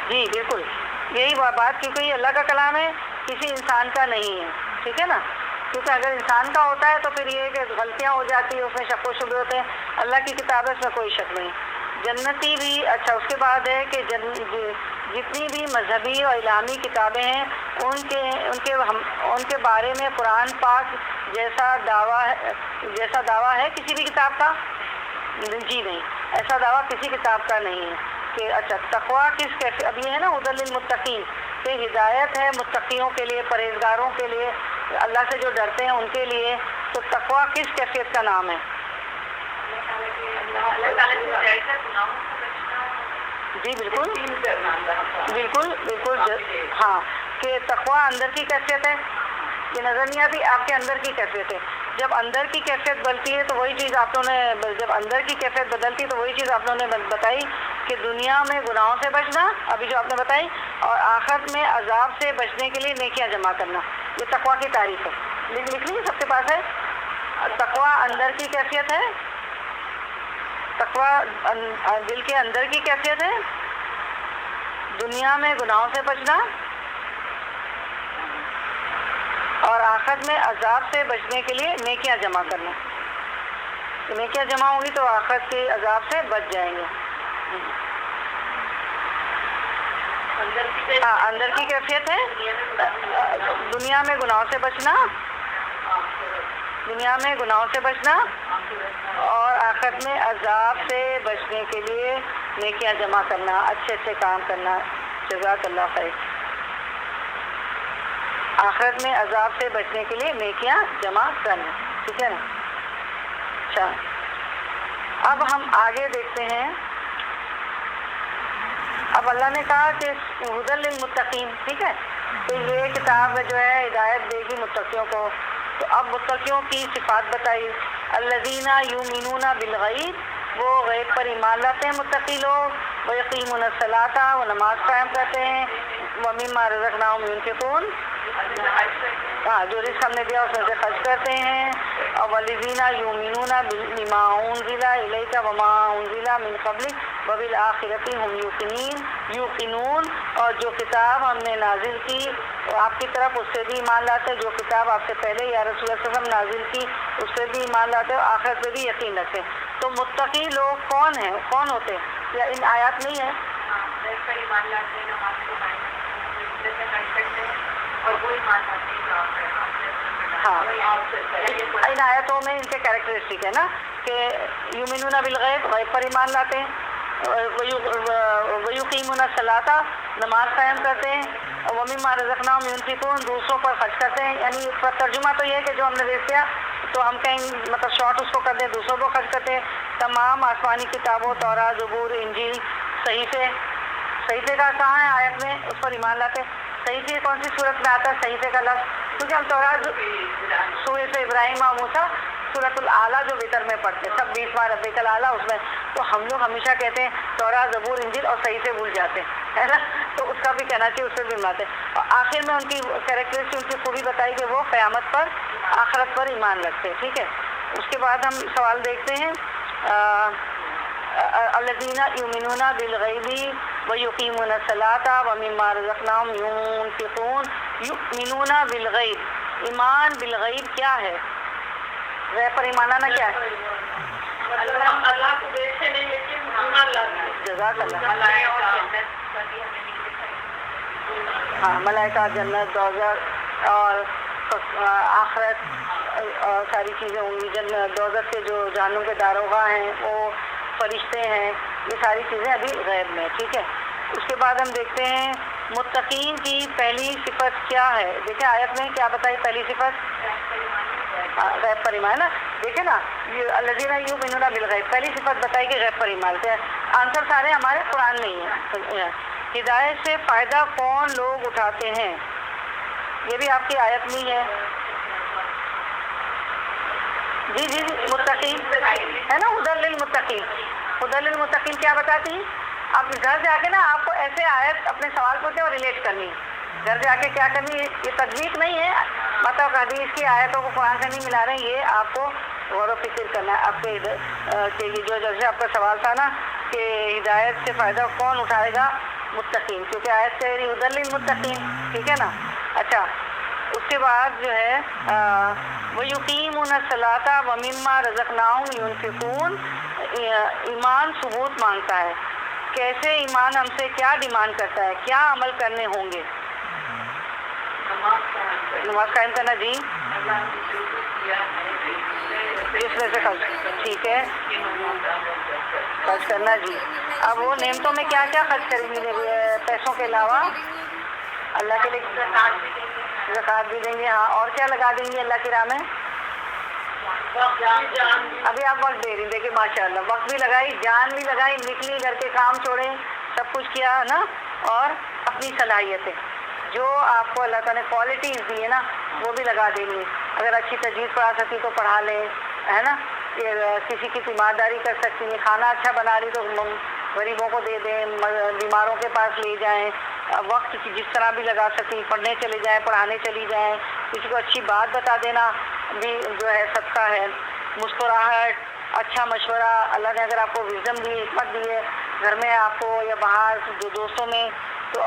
جی بالکل یہی بات، کیونکہ یہ اللہ کا کلام ہے، کسی انسان کا نہیں ہے. ٹھیک ہے نا، کیونکہ اگر انسان کا ہوتا ہے تو پھر یہ کہ غلطیاں ہو جاتی ہیں، اس میں شک و شبہ ہوتے ہیں. اللہ کی کتاب ہے، اس میں کوئی شک نہیں. جنتی بھی. اچھا اس کے بعد ہے کہ جتنی بھی مذہبی اور الہامی کتابیں ہیں ان کے بارے میں قرآن پاک جیسا دعویٰ ہے کسی بھی کتاب کا؟ جی نہیں، ایسا دعویٰ کسی کتاب کا نہیں ہے. کہ اچھا تقویٰ کس کیسے؟ اب یہ ہے نا ہدی للمتقین، کہ ہدایت ہے متقیوں کے لیے، پرہیزگاروں کے لیے، اللہ سے جو ڈرتے ہیں ان کے لیے. تو تقویٰ کس کیفیت کا نام ہے؟ جی بالکل ہاں، کہ تقویٰ اندر کی کیفیت ہے، یہ نظر نہیں آتی، آپ کے اندر کی کیفیت ہے. جب اندر کی کیفیت بدلتی ہے تو وہی چیز آپ لوگوں نے، جب اندر کی کیفیت بدلتی ہے تو وہی چیز آپ لوگوں نے بتائی کہ دنیا میں گناہوں سے بچنا، ابھی جو آپ نے بتائی، اور آخرت میں عذاب سے بچنے کے لیے نیکیاں جمع کرنا. یہ تقویٰ کی تعریف ہے. لکھ لیجیے، سب کے پاس ہے. تقویٰ اندر کی کیفیت ہے، تقویٰ دل کے اندر کی کیفیت ہے، دنیا میں گناہوں سے بچنا اور آخرت میں عذاب سے بچنے کے لیے نیکیاں جمع کرنا. نیکیاں جمع ہوں گی تو آخرت کے عذاب سے بچ جائیں گے. اندر کی کیفیت ہے دنیا میں گناہوں سے بچنا، اور آخرت میں عذاب سے بچنے کے لیے نیکیاں جمع کرنا، اچھے کام کرنا. جزاک اللہ خیر. آخرت میں عذاب سے بچنے کے لیے نیکیاں جمع کرنا، ٹھیک ہے نا۔ اچھا اب ہم آگے دیکھتے ہیں، اب اللہ نے کہا کہ ہدی للمتقین، ٹھیک ہے، تو یہ کتاب جو ہے ہدایت دے گی متقیوں کو۔ تو اب متقیوں کی صفات بتائی، الذین یؤمنون بالغیب، وہ غیب پر ایمان لاتے ہیں متقی لوگ، ویقیمون الصلاۃ، وہ نماز قائم کرتے ہیں، ومما رزقناہم ينفقون، جو رزق ہم نے دیا اس میں سے خرچ کرتے ہیں، اور والذین یؤمنون بما انزل الیک وما انزل من قبلک وبالآخرۃ هم یوقنون، اور جو کتاب ہم نے نازل کی آپ کی طرف اس سے بھی ایمان لاتے، جو کتاب آپ سے پہلے یا رسول اللہ صلی اللہ علیہ وسلم نازل کی اس سے بھی ایمان لاتے اور آخرت پہ بھی یقین رکھتے۔ تو متقی لوگ کون ہیں، کون ہوتے ہیں، یا ان آیات نہیں ہے؟ ہاں ان آیتوں میں ان کے کیریکٹرسٹک ہے نا کہ یؤمنون بالغیب، غیب پر ایمان لاتے ہیں، ویقیمون الصلاۃ، نماز قائم کرتے ہیں، ومما رزقناہم ينفقون، دوسروں پر خرچ کرتے ہیں۔ یعنی اس کا ترجمہ تو یہ ہے کہ جو ہم نے دیکھ لیا تو ہم کہیں مطلب شارٹ اس کو کر دیں، دوسروں کو خرچ کرتے ہیں۔ تمام آسمانی کتابوں، تورات، زبور، انجیل، صحیفے کا کہاں ہے آیت میں، اس پر ایمان لاتے ہیں۔ صحیفے کون سی صورت میں آتا ہے صحیفے کا لفظ؟ کیونکہ ہم تورات، سورۃ ابراہیم اور موسیٰ، سورۃ الاعلیٰ جو وطر میں پڑھتے ہیں، سب 20 بار ربیع الاعلیٰ اس میں، تو ہم لوگ ہمیشہ کہتے ہیں تورات، زبور، انجیل اور صحیفے بھول جاتے ہیں، ہے نا، تو اس کا بھی کہنا چاہیے، اس سے بھی ملاتے ہیں۔ اور آخر میں ان کی کیریکٹرسٹک، ان کی خوبی بتائی کہ وہ قیامت پر، آخرت پر ایمان رکھتے ہیں، ٹھیک ہے۔ اس کے بعد ہم سوال دیکھتے ہیں، الذین یؤمنون بالغیب ویقیمون الصلاۃ ومما رزقناہم ينفقون۔ یؤمنون بالغیب، ایمان بالغیب کیا ہے؟ غیب پر ایمان لانا کیا ہے؟ اللہ کو دیکھے نہیں لیکن ایمان لانا ہے۔ جزاک اللہ۔ ہاں ملائکہ، جنت، دوزخ اور آخرت اور ساری چیزیں ہوں گی، جنت دوزخ کے جو جہنم کے داروغہ ہیں، وہ فرشتے ہیں، یہ ساری چیزیں ابھی غیب میں، ٹھیک ہے۔ اس کے بعد ہم دیکھتے ہیں متقین کی پہلی صفت کیا ہے۔ دیکھیں آیت میں کیا بتائی پہلی صفت، غیب پر ایمان نا، دیکھیں نا، الذین یؤمنون بالغیب، پہلی صفت بتائی کہ غیب پر ایمان ہے۔ آنسر سارے ہمارے قرآن میں ہی ہیں۔ ہدایت سے فائدہ کون لوگ اٹھاتے ہیں، یہ بھی آپ کی آیت میں ہے۔ جی متقین ہے نا، ہدی للمتقین، ہدی للمتقین کیا بتاتی ہے؟ آپ گھر جا کے نا آپ کو ایسے آیت اپنے سوال پوچھیں اور ریلیٹ کرنی، گھر جا کے کیا کرنی، یہ تجویز نہیں ہے، مطلب حدیث کی آیتوں کو قرآن سے نہیں ملا رہے ہیں، یہ آپ کو غور و فکر کرنا ہے۔ آپ کے کہ یہ جو جیسے آپ کا سوال تھا نا کہ ہدایت سے فائدہ کون اٹھائے گا، متقین، کیونکہ آیت کہہ رہی ہدی للمتقین، ٹھیک ہے نا۔ اچھا اس کے بعد جو ہے وَيُقِيمُونَ الصَّلَاةَ وَمِمَّا رَزَقْنَاهُمْ يُنْفِقُونَ، ایمان ثبوت مانگتا ہے، کیسے ایمان ہم سے کیا ڈیمانڈ کرتا ہے، کیا عمل کرنے ہوں گے؟ نماز قائم کرنا، جی اس میں سے خرچ، ٹھیک ہے، خرچ کرنا، جی۔ اب وہ نعمتوں میں کیا کیا خرچ کریں گے پیسوں کے علاوہ؟ اللہ کے لیے زکوٰۃ بھی دیں گے، ہاں، اور کیا لگا دیں گے اللہ کی راہ میں؟ ابھی آپ وقت دے رہی، دیکھیں ماشاء اللہ، وقت بھی لگائی، جان بھی لگائی، نکلی، گھر کے کام چھوڑے، سب کچھ کیا نا، اور اپنی صلاحیتیں جو آپ کو اللہ تعالیٰ نے کوالٹیز دی ہے نا وہ بھی لگا دیں گے۔ اگر اچھی تجوید پڑھا سکتی تو پڑھا لیں، ہے نا، کسی کی تیمارداری کر سکتی ہیں، کھانا اچھا بنا رہی تو غریبوں کو دے دیں، بیماروں کے پاس لے جائیں، وقت کی جس طرح بھی لگا سکتی، پڑھنے چلے جائیں، پڑھانے چلی جائیں، کسی کو اچھی بات بتا دینا بھی جو ہے صدقہ ہے، مسکراہٹ، اچھا مشورہ، اللہ نے اگر آپ کو وزڈم دی، حکمت دی ہے، گھر میں آپ کو یا باہر جو دوستوں میں تو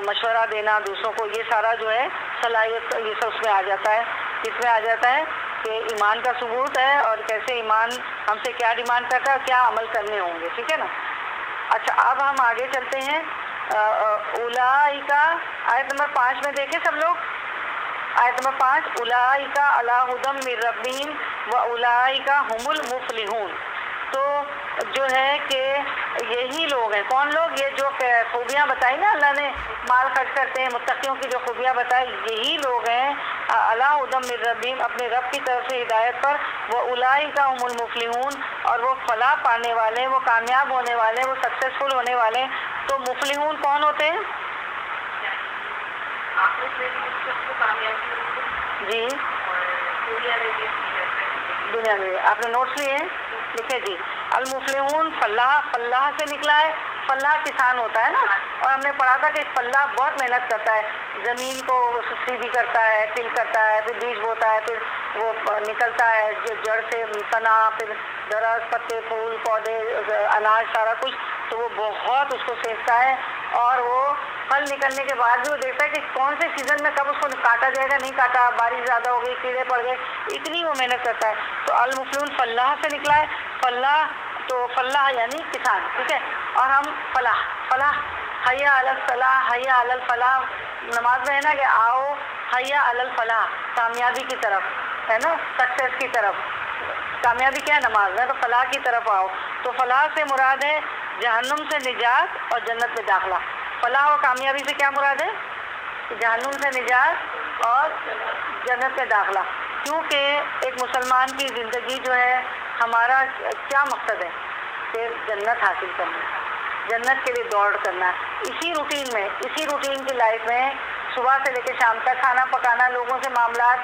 مشورہ دینا دوسروں کو، یہ سارا جو ہے صلاحیت یہ سب اس میں آ جاتا ہے۔ کس میں آ جاتا ہے کہ ایمان کا ثبوت ہے اور کیسے ایمان ہم سے کیا ڈیمانڈ کرتا ہے، کیا عمل کرنے ہوں گے، ٹھیک ہے نا۔ اچھا اب ہم آگے چلتے ہیں، اولئک، آیت نمبر 5 میں دیکھیں سب لوگ، آیت نمبر 5، اولئک علی ھدی من ربہم واولئک ھم المفلحون، تو جو ہے کہ یہی لوگ ہیں. کون لوگ؟ یہ جو خوبیاں بتائی نا اللہ نے، مال خرچ کرتے ہیں، متقیوں کی جو خوبیاں بتائی، یہی لوگ ہیں علی ہدی من ربہم، اپنے رب کی طرف سے ہدایت پر. وَأُولَٰئِکَ هُمُ الْمُفْلِحُونَ، اور وہ فلاح پانے والے، وہ کامیاب ہونے والے، وہ سکسیسفل ہونے والے. تو مفلحون کون ہوتے ہیں؟ جی دنیا میں آپ نے نوٹس لیے ہیں؟ لکھے جی. المفلحون فلاح، فلاح سے نکلا ہے. فلاح کسان ہوتا ہے نا، اور ہم نے پڑھا تھا کہ فلاح بہت محنت کرتا ہے، زمین کو سیدھی کرتا ہے، تل کرتا ہے، پھر بیج بوتا ہے، پھر وہ نکلتا ہے جڑ سے تنا، پھر درخت، پتے، پھول، پودے، اناج، سارا کچھ. تو وہ بہت اس کو سینچتا ہے، اور وہ پھل نکلنے کے بعد بھی وہ دیکھتا ہے کہ کون سے سیزن میں کب اس کو کاٹا جائے گا، نہیں کاٹا، بارش زیادہ ہو گئی، کیڑے پڑ گئے، اتنی وہ محنت کرتا ہے. تو المفلحون فلاح سے نکلا ہے. فلاح تو فلاح یعنی کسان، ٹھیک ہے. اور ہم فلاح، فلاح حیا علی الصلاح، حیا علی الفلاح، نماز میں ہے نا کہ آؤ حیا علی الفلاح، کامیابی کی طرف، ہے نا، سکسیس کی طرف. کامیابی کیا ہے؟ نماز میں. تو فلاح کی طرف آؤ. تو فلاح سے مراد ہے جہنم سے نجات اور جنت میں داخلہ. فلاح و کامیابی سے کیا مراد ہے؟ جہنم سے نجات اور جنت میں داخلہ. کیونکہ ایک مسلمان کی زندگی جو ہے، ہمارا کیا مقصد ہے؟ کہ جنت حاصل کرنا ہے، جنت کے لیے دوڑ کرنا ہے. اسی روٹین میں، اسی روٹین کی لائف میں صبح سے لے کے شام تک کھانا پکانا، لوگوں سے معاملات،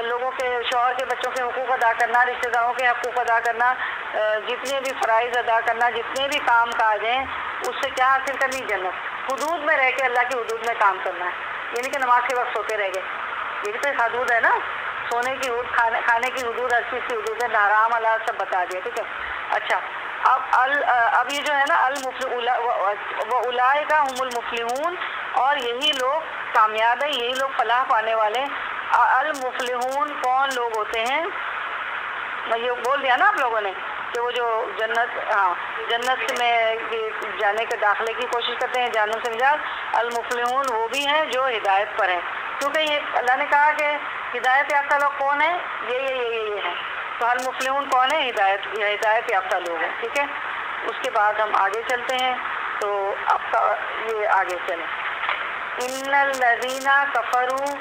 لوگوں کے شوہر کے بچوں کے حقوق ادا کرنا، رشتہ داروں کے حقوق ادا کرنا، جتنے بھی فرائض ادا کرنا، جتنے بھی کام کاج ہیں، اس سے کیا حاصل کرنی؟ جنت. حدود میں رہ کے اللہ کی حدود میں کام کرنا ہے. یعنی کہ نماز کے وقت سوتے رہ گئے، یہ بھی تو ایک حدود ہے نا. سونے کی حدود، کھانے کی حدود، ہر چیز کی حدود ہے. حرام حلال سب بتا دیا، ٹھیک ہے. اچھا، اب یہ جو ہے نا وَأُولَٰئِکَ هُمُ الْمُفْلِحُونَ، اور یہی لوگ کامیاب ہیں، یہی لوگ فلاح پانے والے. المفلحون کون لوگ ہوتے ہیں؟ میں یہ بول دیا نا آپ لوگوں نے کہ وہ جو جنت میں جانے کے داخلے کی کوشش کرتے ہیں، جہنم سے نجات. المفلحون وہ بھی ہیں جو ہدایت پر ہیں، کیونکہ یہ اللہ نے کہا کہ ہدایت یافتہ لوگ کون ہیں؟ یہ ہیں. تو المفلحون کون ہے؟ ہدایت یافتہ لوگ ہیں، ٹھیک ہے. اس کے بعد ہم آگے چلتے ہیں. تو اب کا یہ آگے چلیں. ان الذین کفروا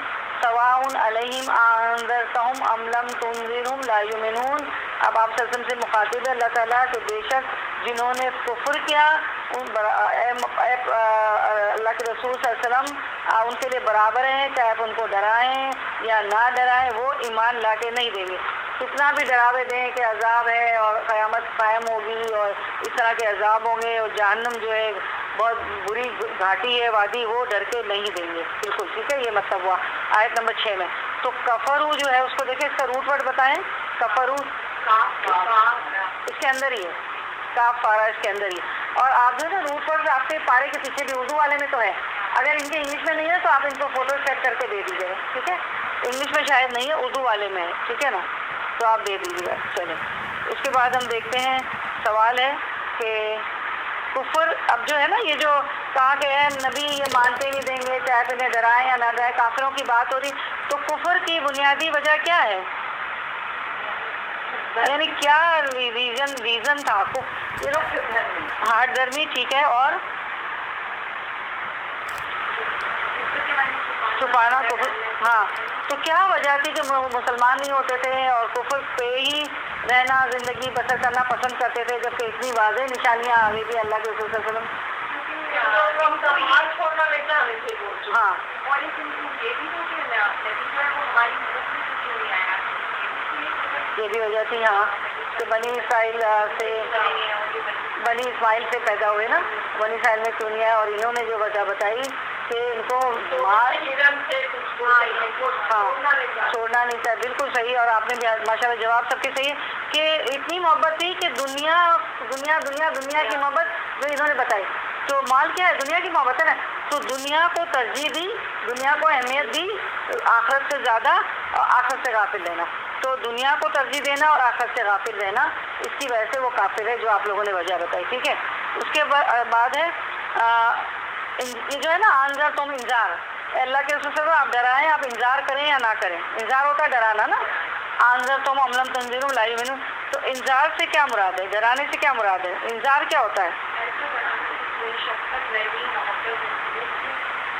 سواء علیہم انذرتہم ام لم تنذرہم لا یؤمنون. اب آپ صلی اللہ علیہ وسلم سے مخاطب ہے اللہ تعالیٰ کہ بے شک جنہوں نے کفر کیا، اللہ کے رسول صلی اللہ علیہ وسلم ان کے لیے برابر ہیں، چاہے آپ ان کو ڈرائیں یا نہ ڈرائیں، وہ ایمان لا کے نہیں دیں گے. کتنا بھی ڈراوے دیں کہ عذاب ہے اور قیامت قائم ہوگی اور اس طرح کے عذاب ہوں گے اور جہنم جو ہے بہت بری گھاٹی ہے، وادی، وہ ڈر کے نہیں دیں گے، بالکل ٹھیک ہے. یہ مطلب ہوا آیت نمبر 6 میں. تو کفرو جو ہے اس کو دیکھیں، اس کا روٹ ورڈ بتائیں. کفرو اس کے اندر ہی ہے، کاف پارا اس کے اندر ہی. اور آپ جو ہے نا روٹ ورڈ آپ کے پارے کے پیچھے بھی اردو والے میں تو ہے، اگر ان کے انگلش میں نہیں ہے تو آپ ان کو فوٹو سیٹ کر کے دے دیجیے گا، ٹھیک ہے. انگلش میں شاید نہیں ہے، اردو والے میں ہے، ٹھیک ہے نا، تو آپ دے دیجیے گا. چلیں اس کے بعد ہم دیکھتے ہیں. سوال ہے کہ کفر، اب جو ہے نا یہ جو کہا کہ اے نبی یہ مانتے نہیں دیں گے چاہے انہیں ڈرائیں یا نہ ڈرائیں، کافروں کی بات ہو رہی. تو کفر کی بنیادی وجہ کیا ہے؟ یعنی کیا ریزن تھا؟ یہ لوگ ہارڈ درمی، ٹھیک ہے، اور چھپانا کفر. ہاں، تو کیا وجہ تھی کہ مسلمان نہیں ہوتے تھے اور کفر پہ ہی رہنا، زندگی بسر کرنا پسند کرتے تھے، جبکہ اتنی واضح نشانیاں آ گئی تھی اللہ کے رسول صلی اللہ علیہ وسلم. ہاں، یہ بھی وجہ تھی، ہاں، کہ بنی اسماعیل سے پیدا ہوئے نا، بنی اسماعیل میں کیوں نہیں آیا. اور انہوں نے جو وجہ بتائی کہ ان کو چھوڑنا نہیں چاہیے. بالکل صحیح. اور آپ نے ماشاء اللہ جواب سب کے صحیح ہے کہ اتنی محبت تھی کہ دنیا کی محبت جو انہوں نے بتائی. تو مال کیا ہے؟ دنیا کی محبت ہے نا. تو دنیا کو ترجیح دی، دنیا کو اہمیت دی آخرت سے زیادہ، اور آخرت سے غافل رہنا. تو دنیا کو ترجیح دینا اور آخرت سے غافل رہنا، اس کی وجہ سے وہ کافر ہے، جو آپ لوگوں نے وجہ بتائی، ٹھیک ہے. اس کے بعد ہے یہ جو ہے نا انذر تم، انذار. اللہ کے رسول صلی اللہ علیہ وسلم آپ ڈرائیں، آپ انذار کریں یا نہ کریں. انذار ہوتا ہے ڈرانا نا. انذر تم ام لم تنذروا لا یؤمنون. تو انذار سے کیا مراد ہے؟ ڈرانے سے کیا مراد ہے؟ انذار کیا ہوتا ہے؟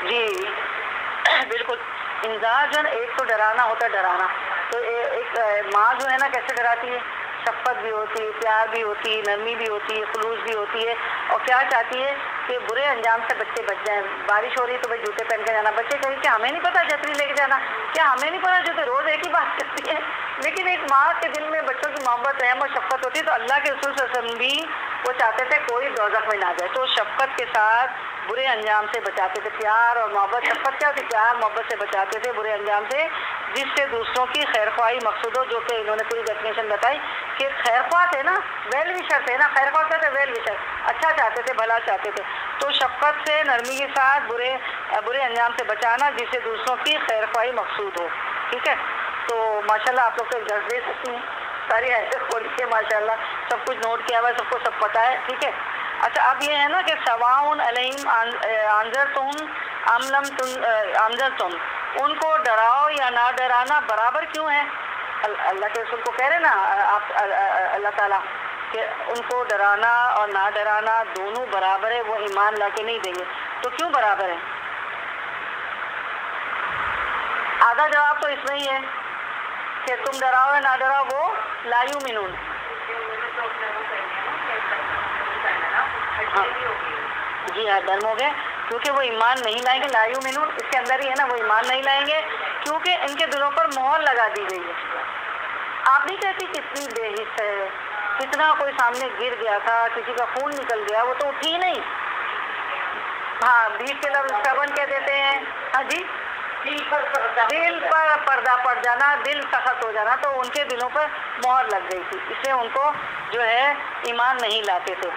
جی بالکل، انذار جو ہے نا ایک تو ڈرانا ہوتا ہے، ڈرانا تو ایک ماں جو ہے نا کیسے ڈراتی ہے؟ شفقت بھی ہوتی ہے، پیار بھی ہوتی ہے، نرمی بھی ہوتی ہے، خلوص بھی ہوتی ہے، اور کیا چاہتی ہے کہ برے انجام سے بچے بچ جائیں۔ بارش ہو رہی ہے تو بھائی جوتے پہن کے جانا، بچے کہیں کہ ہمیں نہیں پتا چھتری لے کے جانا، کیا ہمیں نہیں پتا جوتے؟ روز ایک ہی بات کرتی ہے، لیکن ایک ماں کے دل میں بچوں کی محبت، رحم اور شفقت ہوتی ہے۔ تو اللہ کے رسول صلی اللہ علیہ وسلم بھی وہ چاہتے تھے کوئی دوزخ میں نہ جائے، تو شفقت کے ساتھ برے انجام سے بچاتے تھے، پیار اور محبت، شفقت کیا ہوتی؟ پیار محبت سے بچاتے تھے برے انجام سے، جس سے دوسروں کی خیر خواہی مقصود ہو، جو کہ انہوں نے پوری ڈیفینیشن بتائی کہ خیر خواہ تھے نا، ویل وشر تھے نا، خیر خواہ کہتے ویل وشر، اچھا چاہتے تھے، بھلا چاہتے تھے۔ تو شفقت سے، نرمی کے ساتھ برے انجام سے بچانا جس سے دوسروں کی خیر خواہی مقصود ہو، ٹھیک ہے۔ تو ماشاءاللہ آپ لوگ تو درس دے سکتی ہیں، ساری ایسے کھول کے ماشاءاللہ سب کچھ نوٹ کیا ہوا ہے، سب کو سب پتہ ہے، ٹھیک ہے۔ اچھا اب یہ ہے نا کہ سواؤن علیہم انذرتم ام لم انذرتم، ان کو ڈراؤ یا نہ ڈرانا برابر کیوں ہے؟ اللہ کے رسول کو کہہ رہے نا آپ اللہ تعالیٰ کہ ان کو ڈرانا اور نہ ڈرانا دونوں برابر ہے، وہ ایمان لا کے نہیں دیں گے، تو کیوں برابر ہے؟ آدھا جواب تو اس میں ہی ہے کہ تم ڈراؤ یا نہ ڈراؤ وہ لا یؤمنون۔ جی ہاں ڈرم ہو گئے کیونکہ وہ ایمان نہیں لائیں گے، لا یؤمنون اس کے اندر ہی ہے نا، وہ ایمان نہیں لائیں گے کیونکہ ان کے دلوں پر مہر لگا دی گئی ہے۔ آپ نہیں کہتی کتنی بے حس ہے، کتنا کوئی سامنے گر گیا تھا، کسی کا خون نکل گیا، وہ تو اٹھی نہیں۔ ہاں بیچ کے لفظ سبن کہہ دیتے ہیں، ہاں جی دل پر پردہ پڑ جانا، دل سخت ہو جانا، تو ان کے دلوں پر مہر لگ گئی تھی، اس لیے ان کو جو ہے ایمان نہیں لاتے تھے۔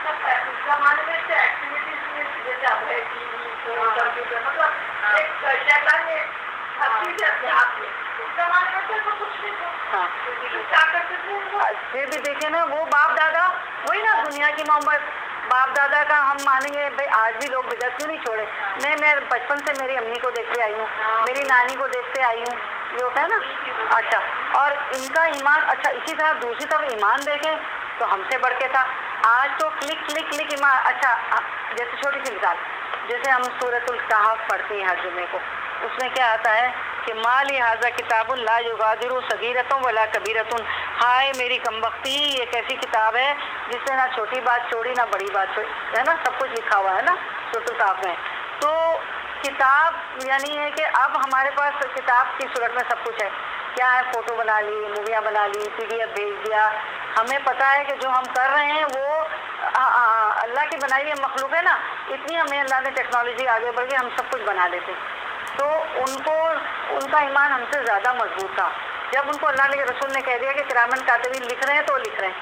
پھر بھی دیکھیں نا وہ باپ دادا، وہی نا دنیا کی محبت، باپ دادا کا ہم مانیں گے بھائی آج بھی لوگ بدعت کیوں نہیں چھوڑے؟ میں بچپن سے میری امی کو دیکھتے آئی ہوں، میری نانی کو دیکھتے آئی ہوں، یہ ہوتا ہے نا۔ اچھا اور ان کا ایمان، اچھا اسی طرح دوسری طرف ایمان دیکھیں تو ہم سے بڑھ کے تھا، آج تو کلک ایمان۔ اچھا جیسے چھوٹی سی مثال، جیسے ہم سورۃ الکہف پڑھتے ہیں ہر جمعے کو، اس میں کیا آتا ہے کہ ما لہذا کتاب لا یغادر صغیرۃ ولا کبیرۃ، ہائے میری کمبختی، یہ کیسی کتاب ہے جس میں نہ چھوٹی بات چھوڑی نہ بڑی بات چھوڑی، ہے نا، سب کچھ لکھا ہوا ہے نا سورۃ الکہف میں۔ تو کتاب یعنی ہے کہ اب ہمارے پاس کتاب کی صورت میں سب کچھ ہے، کیا ہے، فوٹو بنا لی، موویاں بنا لی، PDF بھیج دیا، ہمیں پتہ ہے کہ جو ہم کر رہے ہیں وہ اللہ کی بنائی ہوئی مخلوق ہے نا، اتنی ہمیں اللہ نے ٹیکنالوجی آگے بڑھ کے ہم سب کچھ بنا لیتے، تو ان کا ایمان ہم سے زیادہ مضبوط تھا۔ جب ان کو اللہ کے رسول نے کہہ دیا کہ کرامن کاتبین لکھ رہے ہیں تو وہ لکھ رہے ہیں،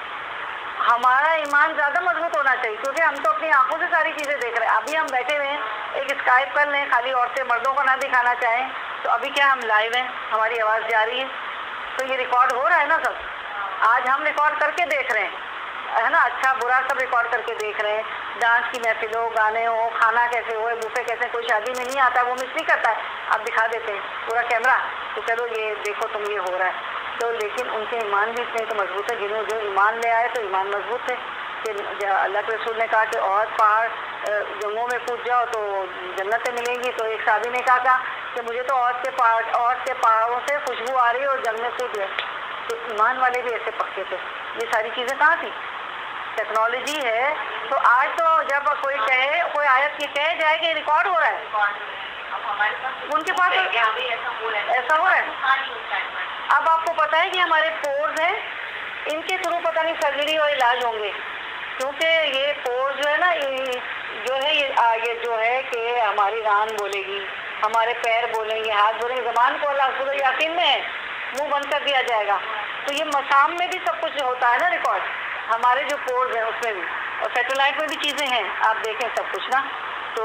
ہمارا ایمان زیادہ مضبوط ہونا چاہیے کیونکہ ہم تو اپنی آنکھوں سے ساری چیزیں دیکھ رہے ہیں۔ ابھی ہم بیٹھے ہوئے ہیں، ایک اسکائپ کر لیں، خالی عورتیں مردوں کو نہ دکھانا چاہیں تو ابھی کیا ہم لائیو ہیں، ہماری آواز جا رہی ہے، تو یہ ریکارڈ ہو رہا ہے نا سب، آج ہم ریکارڈ کر کے دیکھ رہے ہیں، ہے نا، اچھا برا سب ریکارڈ کر کے دیکھ رہے ہیں، ڈانس کی محفل ہو، گانے ہو، کھانا کیسے ہوئے، بوفے کیسے، کوئی شادی میں نہیں آتا وہ مس نہیں کرتا ہے، آپ دکھا دیتے ہیں پورا کیمرہ تو چلو یہ دیکھو تم یہ ہو رہا ہے، تو لیکن ان کے ایمان بھی اتنے تو مضبوط ہے، جنہوں جو ایمان لے آئے تو ایمان مضبوط تھے کہ اللہ کے رسول نے کہا کہ اور پہاڑ جنگوں میں کود جاؤ تو جنتیں ملیں گی، تو ایک صحابی نے کہا کہ مجھے تو عورت کے پہاڑوں سے خوشبو آ رہی ہے اور جنگ میں کود گئے، تو ایمان والے بھی ایسے پکے تھے۔ یہ ساری چیزیں کہاں تھیں؟ ٹیکنالوجی ہے تو آج تو جب کوئی کہے، کوئی آیت کی کہے جائے کہ ریکارڈ ہو رہا ہے، ان کے پاس ایسا ہو رہا ہے۔ اب آپ کو پتہ ہے کہ ہمارے پورز ہیں، ان کے تھرو پتہ نہیں سرجری اور علاج ہوں گے، کیونکہ یہ پورز جو ہے نا، یہ جو ہے کہ ہماری ران بولے گی، ہمارے پیر بولیں گے، ہاتھ بولیں گے، زبان کو اللہ سورہ یاسین میں ہے، منہ بند کر دیا جائے گا، تو یہ مسام میں بھی سب کچھ ہوتا ہے نا ریکارڈ، ہمارے جو پورز ہیں اس میں بھی، اور سیٹلائٹ میں بھی چیزیں ہیں، آپ دیکھیں سب کچھ نا، تو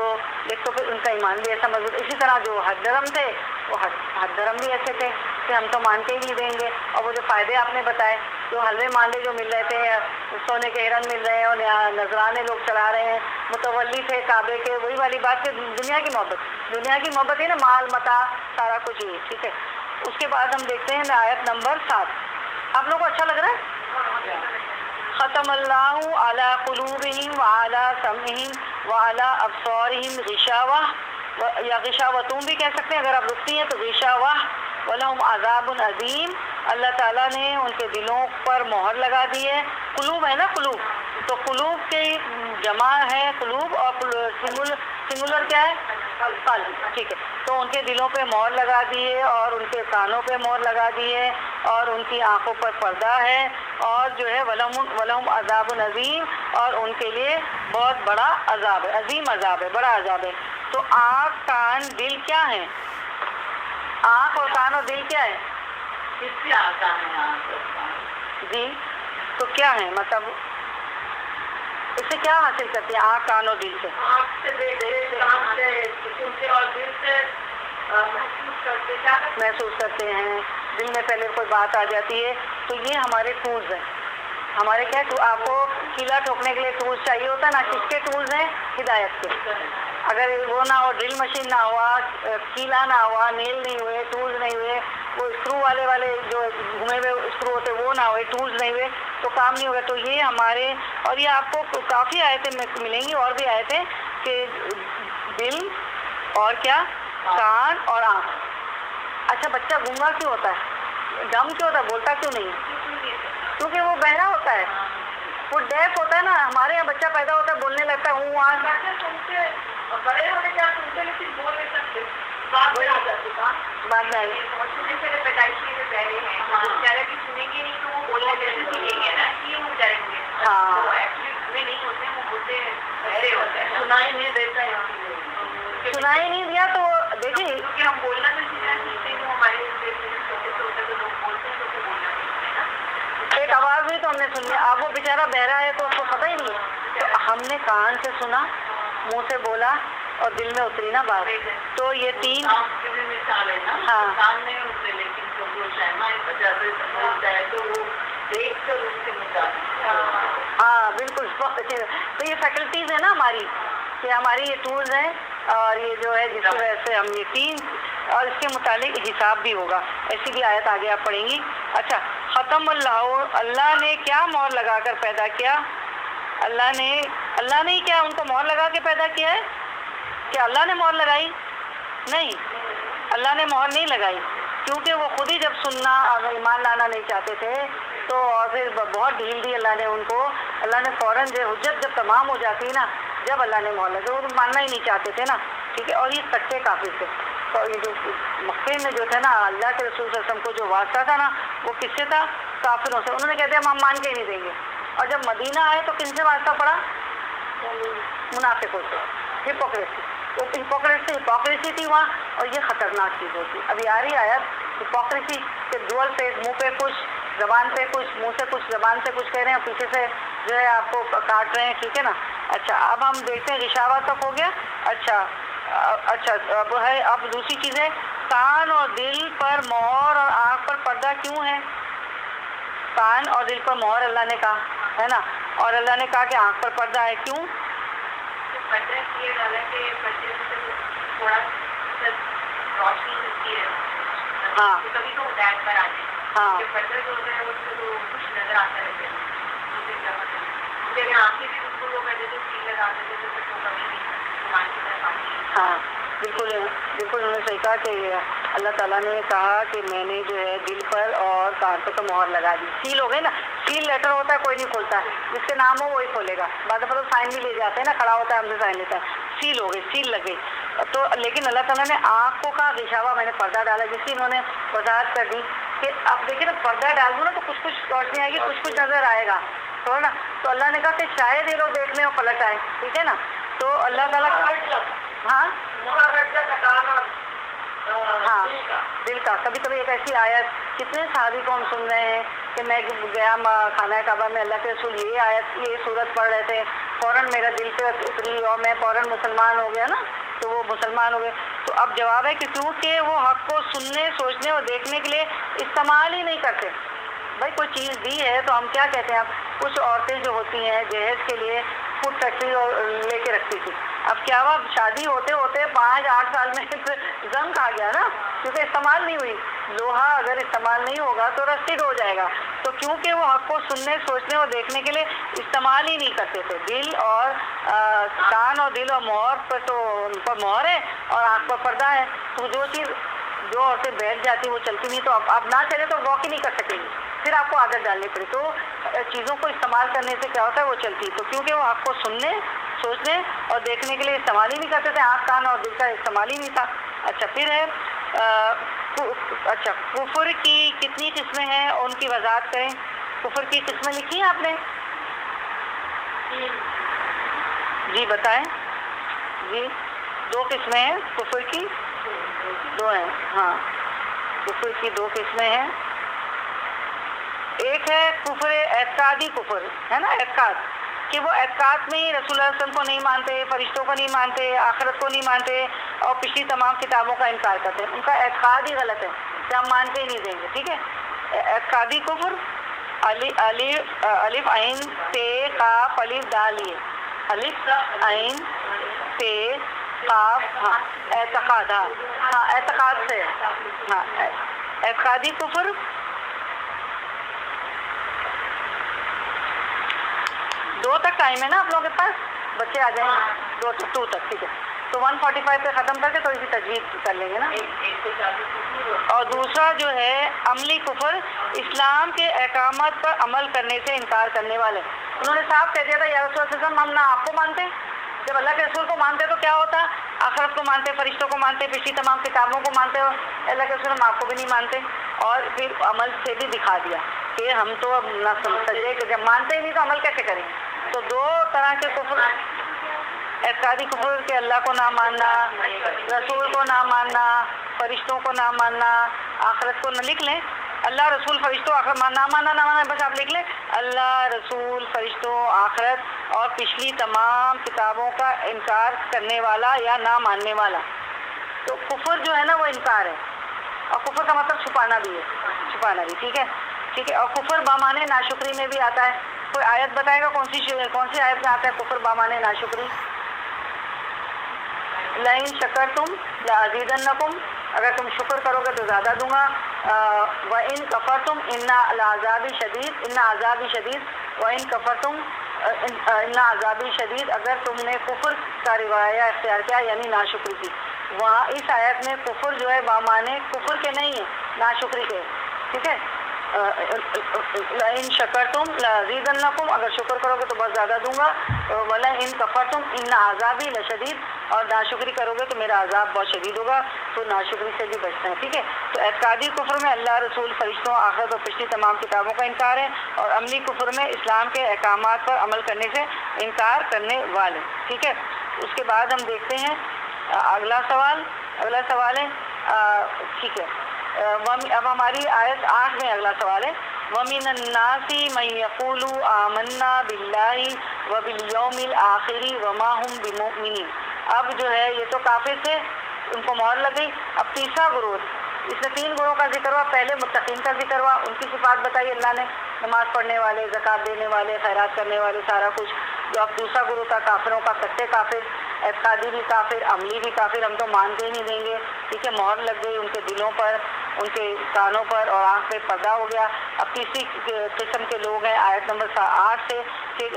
دیکھو پھر ان کا ایمان بھی ایسا مضبوط۔ اسی طرح جو حد درم تھے وہ حد درم بھی ایسے تھے کہ ہم تو مان کے ہی نہیں دیں گے، اور وہ جو فائدے آپ نے بتائے، جو حلوے ماندے جو مل رہے تھے، سونے کے ہرن مل رہے ہیں اور نذرانے لوگ چلا رہے ہیں، متولی تھے کعبے کے، وہی والی بات کہ دنیا کی محبت ہے نا، مال متا سارا کچھ ہی، ٹھیک ہے۔ اس کے بعد ہم دیکھتے ہیں آیت نمبر 7، آپ لوگوں کو اچھا لگ رہا ہے؟ ختم اللہ علی قلوبہم وعلی سمعہم وعلی ابصارہم غشاوہ، یا غشاوتوں بھی کہہ سکتے ہیں اگر آپ رکتی ہیں تو غشاوہ، وَلَهُمْ عَذَابٌ عَظِيمٌ، اللہ تعالیٰ نے ان کے دلوں پر مہر لگا دی ہے۔ قلوب ہے نا، قلوب، تو قلوب کی جمع ہے قلوب، اور سنگولر کیا ہے؟ قلب، ٹھیک ہے۔ تو ان کے دلوں پہ مہر لگا دی ہے، اور ان کے کانوں پہ مہر لگا دی ہے، اور ان کی آنکھوں پر پردہ ہے، اور جو ہے وَلَهُمْ عَذَابٌ عَظِيمٌ، اور ان کے لیے بہت بڑا عذاب ہے، عظیم عذاب ہے، بڑا عذاب ہے۔ تو آنکھ، کان، دل کیا ہے؟ آنکھ اور کان اور دل کیا ہے؟ کس سے آتا ہے آپ؟ جی، تو کیا ہے مطلب اس سے کیا حاصل کرتی ہیں آنکھ، کان اور دل سے؟ آنکھ سے دیکھتے، کان سے سنتے، اور دل سے محسوس کرتے، کیا محسوس کرتے ہیں۔ دل میں پہلے کوئی بات آ جاتی ہے تو یہ ہمارے ٹولز ہیں، ہمارے کیا ہے، آپ کو کیلا ٹھوکنے کے لیے ٹولز چاہیے ہوتا ہے نا، کس کے ٹولز ہیں؟ ہدایت کے۔ اگر وہ نہ ہو، ڈرل مشین نہ ہوا، کیلا نہ ہوا، نیل نہیں ہوئے، ٹولز نہیں ہوئے، وہ اسکرو والے جو گھومے ہوئے اسکرو ہوتے وہ نہ ہوئے، ٹولز نہیں ہوئے تو کام نہیں ہوگا۔ تو یہ ہمارے، اور یہ آپ کو کافی آیتیں ملیں گی، اور بھی آیتیں کہ دل اور کیا، کان اور آنکھ۔ اچھا، بچہ گونگا کیوں ہوتا ہے؟ ڈم کیوں ہوتا ہے؟ بولتا کیوں نہیں؟ کیونکہ وہ بہرا ہوتا ہے، وہ ڈیف ہوتا ہے نا۔ ہمارے یہاں بچہ پیدا ہوتا ہے بولنے لگتا ہے، ہوں آن سنتے، بڑے ہونے کیا سنتے لیکن بول نہیں سکتے، بات میں آ جاتی بعد میں آئی۔ چھوٹے سے پیدائشی سے پہلے ہیں، بیچارے بھی سنیں گے نہیں تو وہ بولنا کیسے سیکھیں گے نا، یہ وہ بیچارے ہوں گے، ہاں۔ وہ ایکچولی میں نہیں ہوتے، وہ بولتے ایسے ہوتے ہیں، سنائی نہیں دیتا ہے۔ سنائی نہیں دیا تو دیکھیے، کیونکہ ہم بولنا تو سیکھنا سیکھتے ہیں، تو ہمارے چھوٹے سے ہوتے تو لوگ بولتے ہیں تو پھر بولنا سیکھتے ہیں نا۔ ایک آواز بھی تو ہم نے سن لی، اب وہ بیچارہ بہرا ہے تو اس کو پتہ ہی نہیں ہے، تو ہم نے کان سے سنا، منہ سے بولا، اور دل میں اتری نا بات۔ تو یہ تین، کام کی بھی مثال ہے نا، ہاں۔ کام نہیں ہوتے لیکن جو شہما وجہ سے سمجھتا ہے تو وہ دیکھ کر اس کے مطابق۔ ہاں بالکل، بہت اچھی۔ تو یہ فیکلٹیز ہیں نا ہماری، کہ ہماری یہ ٹولز ہیں، اور یہ جو ہے جس کی وجہ سے ہم یہ تین، اور اس کے متعلق حساب بھی ہوگا، ایسی بھی آیت آگے آپ پڑھیں گی۔ اچھا، ختم اللہ، اللہ نے کیا مہر لگا کر پیدا کیا؟ اللہ نے ہی کیا ان کو مہر لگا کے پیدا کیا ہے؟ کیا اللہ نے مہر لگائی؟ نہیں، اللہ نے مہر نہیں لگائی، کیونکہ وہ خود ہی جب سننا اور ایمان لانا نہیں چاہتے تھے تو، اور پھر بہت ڈھیل دی اللہ نے ان کو۔ اللہ نے فوراً جو حجت جب تمام ہو جاتی نا، جب اللہ نے مہر لگائی، وہ ماننا ہی نہیں چاہتے تھے نا، ٹھیک ہے۔ اور یہ سچے کافر تھے، تو یہ جو مکے میں جو تھا نا، اللہ کے رسول صلی اللہ علیہ وسلم کو جو واسطہ تھا نا، وہ کس سے تھا؟ کافروں سے۔ انہوں نے کہتے ہیں ہم مان کے ہی نہیں دیں گے، اور جب مدینہ آئے تو کن سے واسطہ پڑا؟ منافقوں سے، ہپوکریسی۔ تو ہپوکریسی تھی وہاں، اور یہ خطرناک چیز ہوتی۔ ابھی آ رہی آیت ہپوکریسی کے ڈوئل فیس، منہ پہ کچھ، زبان پہ کچھ، منہ سے کچھ، زبان سے کچھ کہہ رہے ہیں، اور پیچھے سے جو ہے آپ کو کاٹ رہے ہیں، ٹھیک ہے نا۔ اچھا، اب ہم دیکھتے ہیں غشاوہ تک ہو گیا۔ اچھا، اب ہے، اب دوسری چیز ہے، کان اور دل پر مہر اور آنکھ پر پردہ کیوں ہے؟ کان اور دل پر مہر اللہ نے کہا ہے نا، اور اللہ نے کہا کہ آنکھ پر پردہ ہے، کیوں؟ پردہ کیے ڈالا کہ پردے سے تھوڑا روشنی ملتی ہے، ہاں کبھی تو ہدایت پر آتے ہیں، ہاں پردہ جو ہوتا ہے اس سے تو کچھ نظر آتا رہتا ہے، جب آنکھیں بھی بالکل وہ پہلے تو سیل لگا دیتے تھے تو کبھی بھی سامان کی طرف آتی ہے۔ ہاں بالکل انہوں نے صحیح کہا کہ اللہ تعالیٰ نے کہا کہ میں نے جو ہے دل پر اور کان پہ تو مہر لگا دی، سیل ہو گئی نا۔ سیل لیٹر ہوتا ہے، کوئی نہیں کھولتا ہے، جس کے نام ہو وہی کھولے گا، بعد میں سائن بھی لے جاتے ہیں نا، کھڑا ہوتا ہے ہم سے سائن لیتا ہے، سیل ہو گئی، سیل لگ گئی۔ تو لیکن اللہ تعالیٰ نے آنکھ کو کہا غشاوہ، میں نے پردہ ڈالا، جس کی انہوں نے وضاحت کر دی کہ اب دیکھیں نا، پردہ ڈال دوں نا تو کچھ روشنی آئے گی، کچھ نظر آئے گا، تو نا، تو اللہ نے کہا کہ شاید یہ لوگ دیکھنے اور پلٹ آئے، ٹھیک ہے نا۔ تو اللہ تعالیٰ ہاں ہاں دل کا، کبھی کبھی ایک ایسی آیت، کتنے صحابی کو ہم سن رہے ہیں کہ میں گیا خانہ کعبہ میں، اللہ کے رسول یہ آیت، یہ صورت پڑھ رہے تھے، فوراً میرا دل پہ اتری اور میں فوراً مسلمان ہو گیا نا، تو وہ مسلمان ہو گئے۔ تو اب جواب ہے کہ کیونکہ وہ حق کو سننے، سوچنے اور دیکھنے کے لیے استعمال ہی نہیں کرتے۔ بھائی کوئی چیز دی ہے تو ہم کیا کہتے ہیں، اب کچھ عورتیں جو ہوتی ہیں جہیز کے لیے فوڈ فیکٹری لے کے رکھتی تھی، اب کیا ہوا، شادی ہوتے ہوتے 5-8 سال میں زنگ کھا گیا نا، کیونکہ استعمال نہیں ہوئی۔ لوہا اگر استعمال نہیں ہوگا تو رسٹڈ ہو جائے گا. تو کیونکہ وہ حق کو سننے, سوچنے اور دیکھنے کے لیے استعمال ہی نہیں کرتے تھے. دل اور کان اور دل اور مہر پر تو ان پر مہر ہے اور آنکھ پر پردہ ہے. تو جو عورتیں بیٹھ جاتی وہ چلتی نہیں, تو اب نہ چلے تو واک ہی نہیں کر سکیں گی, پھر آپ کو عادت ڈالنی پڑی. تو چیزوں کو استعمال کرنے سے کیا ہوتا ہے, وہ چلتی. تو کیونکہ وہ حق کو سننے, سوچنے اور دیکھنے کے لیے استعمال ہی نہیں کرتے تھے, آنکھ کان اور دل کا استعمال ہی نہیں تھا. اچھا پھر ہے کفر کی کتنی قسمیں ہیں, ان کی وضاحت کریں. کفر کی قسمیں لکھی ہیں آپ نے؟ جی بتائیں. جی 2 قسمیں ہیں کفر کی, 2 ہیں. ہاں کفر کی 2 قسمیں ہیں. ایک ہے کفر اعتقادی کفر, ہے نا, اعتقاد, کہ وہ اعتقاد میں ہی رسول اللہ صلی اللہ علیہ وسلم کو نہیں مانتے, فرشتوں کو نہیں مانتے, آخرت کو نہیں مانتے اور پچھلی تمام کتابوں کا انکار کرتے ہیں. ان کا اعتقاد ہی غلط ہے کہ ہم مان کے ہی نہیں دیں گے. ٹھیک ہے. اعتقادی کفر الف عین تے قاف الف دال, یہ الف عین تے قاف, ہاں اعتقاد, ہاں اعتقاد سے, ہاں اعتقادی کفر. دو تک ٹائم ہے نا آپ لوگوں کے پاس, بچے آ جائیں گے 2 تک. ٹھیک ہے. تو 145 پہ ختم کر کے تھوڑی سی تجویز کر لیں گے نا. اور دوسرا جو ہے عملی کفر, اسلام کے احکامات پر عمل کرنے سے انکار کرنے والے. انہوں نے صاف کہہ دیا تھا یا رسول اللہ صلی اللہ علیہ وسلم, ہم نہ آپ کو مانتے, جب اللہ کے رسول کو مانتے تو کیا ہوتا, آخرت کو مانتے, فرشتوں کو مانتے, پچھلی تمام کتابوں کو مانتے, اور اللہ کے رسول ہم آپ کو بھی نہیں مانتے. اور پھر عمل سے بھی دکھا دیا کہ ہم تو اب نہ سمجھے کہ جب مانتے ہی نہیں تو عمل کیسے کریں. تو 2 طرح کے کفر, اعتقادی کفر کہ اللہ کو نہ ماننا, رسول کو نہ ماننا, فرشتوں کو نہ ماننا, آخرت کو نہ, لکھ لیں اللہ رسول فرشتوں آخرت نہ ماننا, بس آپ لکھ لیں اللہ رسول فرشتوں آخرت اور پچھلی تمام کتابوں کا انکار کرنے والا یا نہ ماننے والا. تو کفر جو ہے نا وہ انکار ہے, اور کفر کا مطلب چھپانا بھی ہے, چھپانا بھی. ٹھیک ہے. ٹھیک ہے. اور کفر بامانے ناشکری میں بھی آتا ہے. کوئی آیت بتائے گا کون سی آیت میں آتا ہے کفر بامانے ناشکری؟ لئن شکرتم لازیدنکم, اگر تم شکر کرو گے تو زیادہ دوں گا. وَإِن کفرتم ان عذابی شدید وَإِن کفرتم ان عذابی شدید, اگر تم نے کفر کا روایہ اختیار کیا یعنی ناشکری کی. وہاں اس آیت میں کفر جو ہے بامانے کفر کے نہیں ہے, ناشکری کے. ٹھیک ہے. لئن شکرتم لازیدنکم, اگر شکر کرو گے تو بہت زیادہ دوں گا. وَلَئِن کفرتم ان عذابی لشدید, اور ناشکری کرو گے تو میرا عذاب بہت شدید ہوگا. تو ناشکری سے بھی بچنا ہے. ٹھیک ہے. تو اعتقادی کفر میں اللہ رسول فرشتوں آخرت اور پچھلی تمام کتابوں کا انکار ہے, اور عملی کفر میں اسلام کے احکامات پر عمل کرنے سے انکار کرنے والے. ٹھیک ہے. اس کے بعد ہم دیکھتے ہیں اگلا سوال ہے. ٹھیک ہے. اب ہماری آیت 8 میں اگلا سوال ہے. وَمِنَ النَّاسِ مَن يَقُولُ آمَنَّا بِاللَّهِ وَبِالْيَوْمِ الْآخِرِ وَمَا هُمْ بِمُؤْمِنِينَ. اب جو ہے یہ تو کافر تھے, ان کو مہر لگ گئی. اب تیسرا گروہ, اس میں 3 گروہ کا ذکر ہوا. پہلے متقین کا ذکر ہوا, ان کی صفات بتائی اللہ نے, نماز پڑھنے والے, زکوٰۃ دینے والے, خیرات کرنے والے, سارا کچھ. جو اب دوسرا گروہ تھا کافروں کا, سچے کافر, اعتقادی بھی کافر, عملی بھی کافر, ہم تو مانتے ہی نہیں دیں گے. ٹھیک ہے. مہر لگ گئی ان کے دلوں پر, ان کے کانوں پر, اور آنکھ پہ پردہ ہو گیا. اب تیسری قسم کے لوگ ہیں آیت نمبر 8 سے, کہ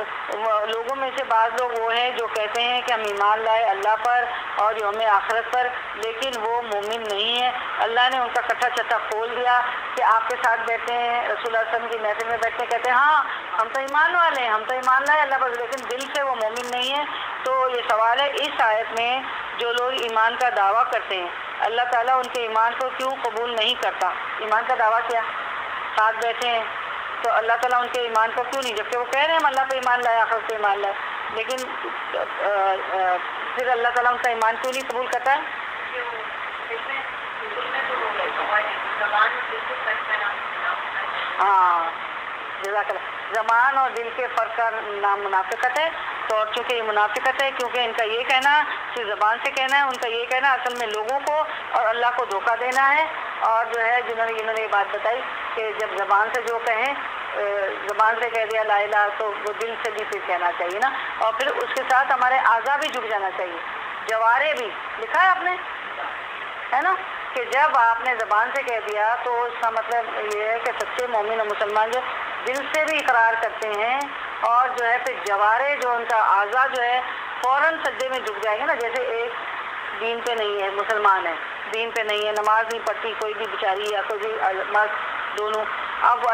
لوگوں میں سے بعض لوگ وہ ہیں جو کہتے ہیں کہ ہم ایمان لائے اللہ پر اور یوم آخرت پر, لیکن وہ مومن نہیں ہیں. اللہ نے ان کا کٹھا چٹا کھول دیا کہ آپ کے ساتھ بیٹھے ہیں, رسول اللہ صلی اللہ علیہ وسلم کی محفل میں بیٹھتے کہتے ہیں ہاں ہم تو ایمان والے ہیں, ہم تو ایمان لائے اللہ پر, لیکن دل سے وہ مومن نہیں ہے. تو یہ سوال ہے اس آیت میں جو لوگ ایمان کا دعویٰ کرتے ہیں اللہ تعالیٰ ان کے ایمان کو کیوں قبول نہیں کرتا؟ ایمان کا دعویٰ کیا, ساتھ بیٹھے ہیں, تو اللہ تعالیٰ ان کے ایمان کو کیوں نہیں, جبکہ وہ کہہ رہے ہیں ہم اللہ پہ ایمان لائے, آخرت پہ ایمان لائے, لیکن پھر اللہ تعالیٰ ان کا ایمان کیوں نہیں قبول کرتا ہے؟ ہاں جزاک اللہ. زبان اور دل کے فرق کا نام منافقت ہے. تو اور چونکہ یہ منافقت ہے کیونکہ ان کا یہ کہنا صرف زبان سے کہنا ہے, ان کا یہ کہنا اصل میں لوگوں کو اور اللہ کو دھوکہ دینا ہے. اور جو ہے انہوں نے یہ بات بتائی کہ جب زبان سے جو کہیں, زبان سے کہہ دیا لا الہ, تو وہ دل سے بھی پھر کہنا چاہیے نا, اور پھر اس کے ساتھ ہمارے اعضاء بھی جھک جانا چاہیے, جوارے بھی. لکھا ہے آپ نے, ہے نا, کہ جب آپ نے زبان سے کہہ دیا تو اس کا مطلب یہ ہے کہ سچے مومن اور مسلمان جو دل سے بھی اقرار کرتے ہیں اور جو ہے پھر جوارے جو ان کا اعضاء جو ہے فوراً سجدے میں جھک جائیں گے نا. جیسے ایک دین پہ نہیں ہے، مسلمان ہے، دین پہ نہیں ہے، نماز نہیں پڑھتی کوئی بھی بیچاری یا کوئی بھی مرد دونوں، اب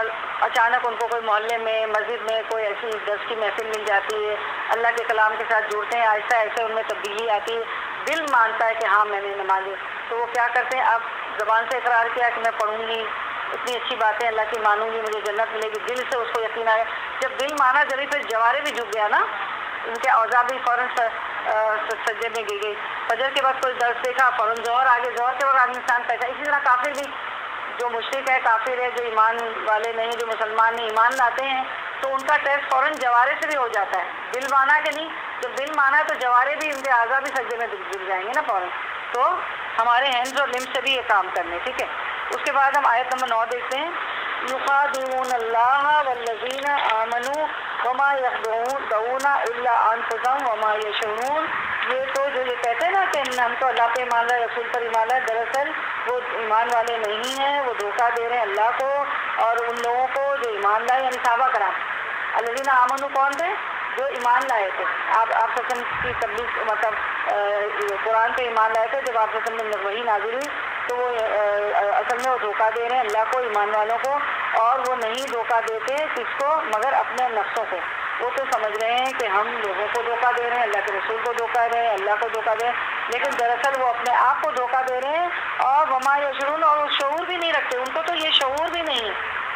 اچانک ان کو کوئی محلے میں مسجد میں کوئی ایسی درس کی محفل مل جاتی ہے، اللہ کے کلام کے ساتھ جڑتے ہیں، آہستہ آہستہ ان میں تبدیلی آتی ہے، دل مانتا ہے کہ ہاں میں نے نماز، تو وہ کیا کرتے ہیں، اب زبان سے اقرار کیا کہ میں پڑھوں گی، اتنی اچھی باتیں اللہ کی مانوں گی، مجھے جنت ملے گی، دل سے اس کو یقین آیا. جب دل مانا جبھی پھر جوارے بھی جھک گیا نا، ان کے اوضاع بھی فوراً سجدے میں گر گئی. فجر کے بعد کوئی درس دیکھا، فوراً ظہر آگے، ظہر کے بعد آدمی انسان پیسہ. اسی طرح کافر بھی، جو مشرک ہے، کافر ہے، جو ایمان والے نہیں، جو مسلمان نہیں، ایمان لاتے ہیں تو ان کا ٹیسٹ فوراً جوارے سے بھی ہو جاتا ہے، دل مانا کہ نہیں. جب دل مانا ہے تو جوارے بھی، ان کے اعضاء بھی سجدے میں گر جائیں گے نا فوراً. تو ہمارے ہینڈز اور لمب سے بھی یہ کام کرنے. ٹھیک ہے. اس کے بعد ہم آیت نمبر 9 دیکھتے ہیں. یخادعون اللہ والذین آمنوا وما یخدعون الا انفسهم وما یشعرون. یہ تو جو یہ کہتے ہیں نا کہ ہم تو اللہ پہ ایمان لائے، رسول پر ایمان لائے، دراصل وہ ایمان والے نہیں ہیں، وہ دھوکہ دے رہے ہیں اللہ کو اور ان لوگوں کو جو ایمان لائے، یعنی صحابہ کرام. الذین آمنوا کون تھے؟ جو ایمان لائے تھے. آپ وسلم کی تبلیغ مطلب قرآن پہ ایمان لائے تھے. جب آپ وسلم میں وہی نازل ہوئی تو وہ اصل میں وہ دھوکہ دے رہے ہیں اللہ کو، ایمان والوں کو، اور وہ نہیں دھوکہ دیتے کس کو، مگر اپنے نفسوں کو. وہ تو سمجھ رہے ہیں کہ ہم لوگوں کو دھوکہ دے رہے ہیں، اللہ کے رسول کو دھوکہ دے رہے ہیں، اللہ کو دھوکہ دے رہے ہیں، لیکن دراصل وہ اپنے آپ کو دھوکہ دے رہے ہیں. اور وما یشعرون، اور وہ شعور بھی نہیں رکھتے، ان کو تو یہ شعور بھی نہیں ہے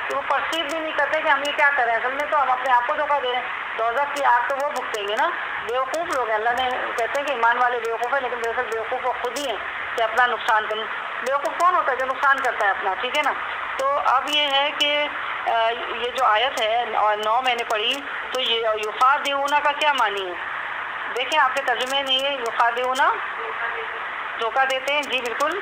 کہ وہ پرسیو بھی نہیں کرتے کہ ہم یہ کیا کریں. اصل میں تو ہم اپنے آپ کو دھوکہ دے رہے ہیں. دوزخ کی آگ تو وہ بھگتیں گے نا، بیوقوف لوگ ہیں. اللہ نے کہتے ہیں کہ ایمان والے بیوقوف ہیں، لیکن دراصل بیوقوف وہ خود ہی ہیں کہ اپنا نقصان کریں. بیوقوف کون ہوتا ہے؟ جو نقصان کرتا ہے اپنا. ٹھیک ہے نا. تو اب یہ ہے کہ یہ جو آیت ہے 9 میں نے پڑھی، تو یہ یخادعون کا کیا معنی ہے؟ دیکھیں آپ کے ترجمے نہیں ہے. یخادعون دھوکہ دیتے ہیں. جی بالکل.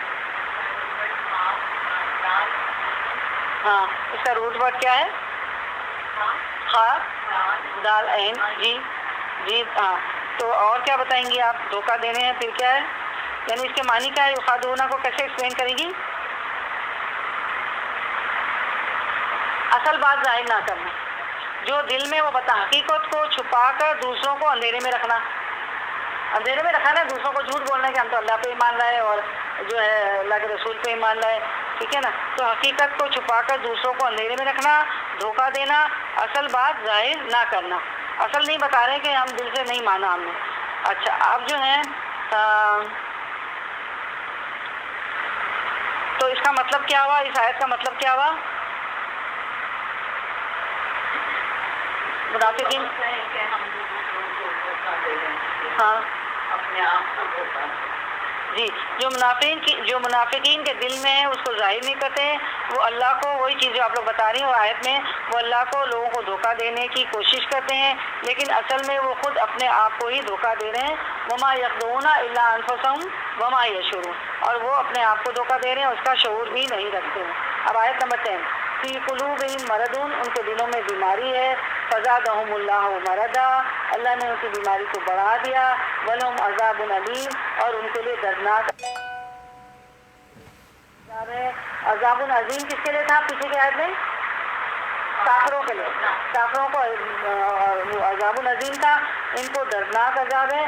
ہاں، اس کا روٹ ورڈ کیا ہے؟ خا دال عین. جی جی ہاں. تو اور کیا بتائیں گی آپ؟ دھوکہ دینے ہیں، پھر کیا ہے؟ یعنی اس کے معنی کیا ہے؟ یخادعون کو کیسے ایکسپلین کریں گی؟ اصل بات ظاہر نہ کرنا، جو دل میں وہ بتا، حقیقت کو چھپا کر دوسروں کو اندھیرے میں رکھنا. اندھیرے میں رکھا نا، دوسروں کو جھوٹ بولنا کہ ہم تو اللہ پہ ایمان لائے اور جو ہے اللہ کے رسول پہ ایمان لائے. ٹھیک ہے نا. تو حقیقت کو چھپا کر دوسروں کو اندھیرے میں رکھنا، دھوکہ دینا، اصل بات ظاہر نہ کرنا. اصل نہیں بتا رہے کہ ہم دل سے نہیں مانا ہم نے. اچھا، اب جو ہے تو اس کا مطلب کیا ہوا؟ اس آیت کا مطلب کیا ہوا؟ منافقین، ہاں اپنے آپ کو دھوکہ جی، جو منافقین کے دل میں ہے اس کو ظاہر نہیں کرتے ہیں. وہ اللہ کو، وہی چیز جو آپ لوگ بتا رہی ہیں وہ آیت میں، وہ اللہ کو، لوگوں کو دھوکہ دینے کی کوشش کرتے ہیں، لیکن اصل میں وہ خود اپنے آپ کو ہی دھوکہ دے رہے ہیں. وما یخدعون الا انفسهم وما یشعرون، اور وہ اپنے آپ کو دھوکہ دے رہے ہیں، اس کا شعور بھی نہیں رکھتے ہیں. اب آیت نمبر 10. فی قلوبہم مرض، ان کے دلوں میں بیماری ہے. فزادہم اللہ مرضا، اللہ نے ان کی بیماری کو بڑھا دیا. ولہم عذاب علیم، اور ان کے لیے دردناک عذاب عظیم. کس کے لیے تھا پیچھے کی آیت میں؟ کافروں کے لیے. کافروں کو عذاب عظیم تھا، ان کو دردناک عذاب ہے.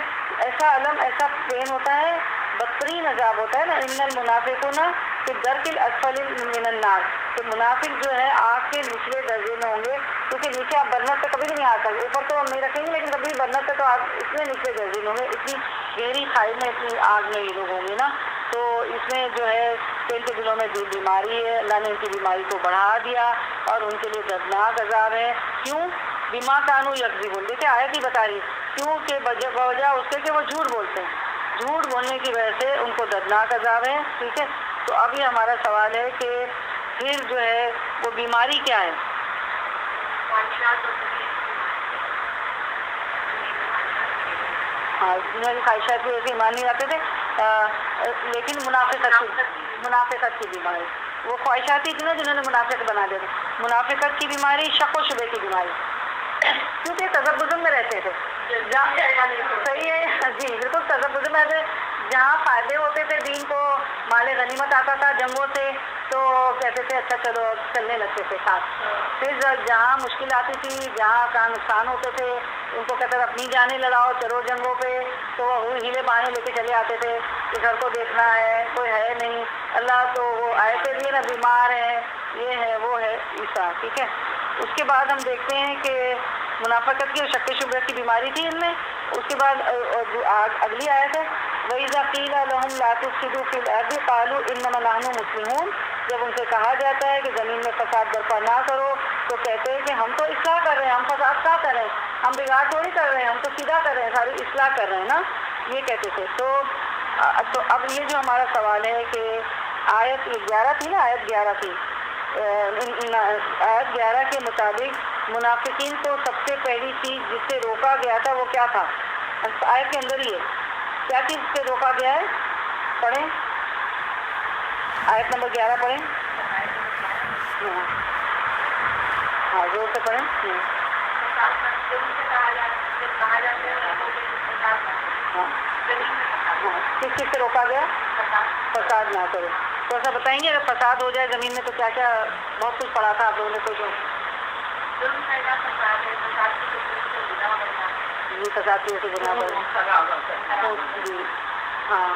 ایسا علم، ایسا پین ہوتا ہے، بدترین عذاب ہوتا ہے نا. ان المنافقون فی الدرک الاسفل من النار، تو منافق جو ہے آگ کے نچلے درجے میں ہوں گے، کیونکہ نیچے آپ برنت پہ کبھی نہیں آ سکتے. اوپر تو ہم نہیں رکھیں گے، لیکن کبھی برنت پہ تو آپ اتنے نچلے درجے میں ہوں گے، اتنی گہری کھائی میں، اتنی آگ میں یہ لوگ ہوں گے نا. تو اس میں جو ہے ان کے دلوں میں بیماری ہے، اللہ نے ان کی بیماری کو بڑھا دیا اور ان کے لیے دردناک عذاب ہے. کیوں؟ بما کانوا یکذبون. دیکھیں آیت ہی بتا رہی، کیوں کہ بوجہ اس سے کہ وہ جھوٹ بولتے ہیں، جھوٹ بولنے کی وجہ سے ان کو دردناک عذاب ہے. ٹھیک ہے. تو اب یہ ہمارا سوال ہے کہ پھر جو ہے وہ بیماری کیا ہے؟ ہاں، دنیا کی خواہشات کی وجہ سے ایمان نہیں لاتے تھے، لیکن منافقت کی بیماری، وہ خواہشاتی تھی نا جنہوں نے منافق بنا دیا. منافقت کی بیماری، شک و شبے کی بیماری، کیونکہ تذبذب میں رہتے تھے. صحیح ہے جی بالکل، تذبذب میں رہتے، جہاں فائدے ہوتے تھے دین کو، مال غنیمت آتا تھا جنگوں سے، تو کہتے تھے اچھا چلو چلنے لگتے تھے ساتھ. پھر جہاں مشکل آتی تھی، جہاں کا نقصان ہوتے تھے، ان کو کہتے تھے اپنی جانیں لڑاؤ چلو جنگوں پہ، تو وہ ہیلے بہانے لے کے چلے آتے تھے کہ گھر کو دیکھنا ہے، کوئی ہے نہیں، اللہ تو وہ آئے تھے دیے نا، بیمار ہے، یہ ہے وہ ہے عیسیٰ. ٹھیک ہے. اس کے بعد ہم دیکھتے ہیں کہ منافقت کی اور شک شبہ کی بیماری تھی ان میں. اس کے بعد اگلی آیت ہے وَإِذَا قِيلَ لَهُمْ لَا تُفْسِدُوا فِي الْأَرْضِ قَالُوا إِنَّمَا نَحْنُ مُصْلِحُونَ. جب ان سے کہا جاتا ہے کہ زمین میں فساد برپا نہ کرو تو کہتے ہیں کہ ہم تو اصلاح کر رہے ہیں، ہم فساد کیا کر رہے ہیں، ہم بگاڑ تھوڑی کر رہے ہیں، ہم تو سیدھا کر رہے ہیں، ساری اصلاح کر رہے ہیں نا، یہ کہتے تھے. تو اب یہ جو ہمارا سوال ہے کہ آیت 11 تھی نا، آیت 11 تھی، آیت 11 کے مطابق منافقین کو سب سے پہلی چیز جس سے روکا گیا تھا وہ کیا تھا؟ آیت کے اندر ہی ہے، کیا چیز سے روکا گیا ہے؟ پڑھیں آیت نمبر 11 پڑھیں. ہاں زور سے پڑھیں. کس چیز سے روکا گیا؟ فساد نہ کرو. تو ایسا بتائیں گے اگر فساد ہو جائے زمین میں تو کیا کیا؟ بہت کچھ پڑھا تھا آپ لوگوں نے تو جو جی فساد کی وجہ سے گناہ بڑھ جی ہاں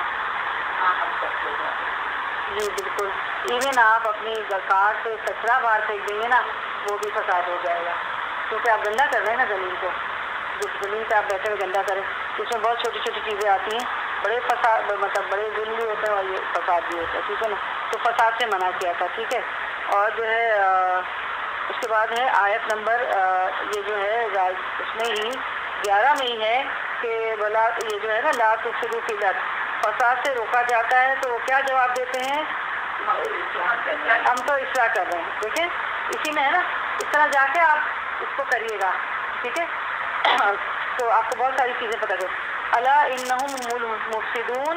جی بالکل. ایون آپ اپنی کار سے کچرا باہر پھینک دیں گے نا وہ بھی فساد ہو جائے گا، کیونکہ آپ گندا کر رہے ہیں نا زمین کو. جو زمین پہ آپ بیٹھے ہوئے گندا کریں، اس میں بہت چھوٹی چھوٹی چیزیں آتی ہیں، بڑے فساد مطلب بڑے ظلم بھی ہوتے ہیں اور یہ فساد بھی ہوتا ہے. ٹھیک ہے نا. تو فساد سے منع کیا تھا. ٹھیک ہے. اور جو ہے اس کے بعد ہے آیت نمبر یہ جو ہے اس میں ہی 11 میں ہی ہے کہ بلا یہ جو ہے نا لا تفسدوا فی الارض، فساد سے روکا جاتا ہے. تو وہ کیا جواب دیتے ہیں؟ ہم تو اصلاح کر رہے ہیں. دیکھیں اسی میں ہے نا، اس طرح جا کے آپ اس کو کریے گا. ٹھیک ہے. تو آپ کو بہت ساری چیزیں پتہ کریں. الا انہم هم المفسدون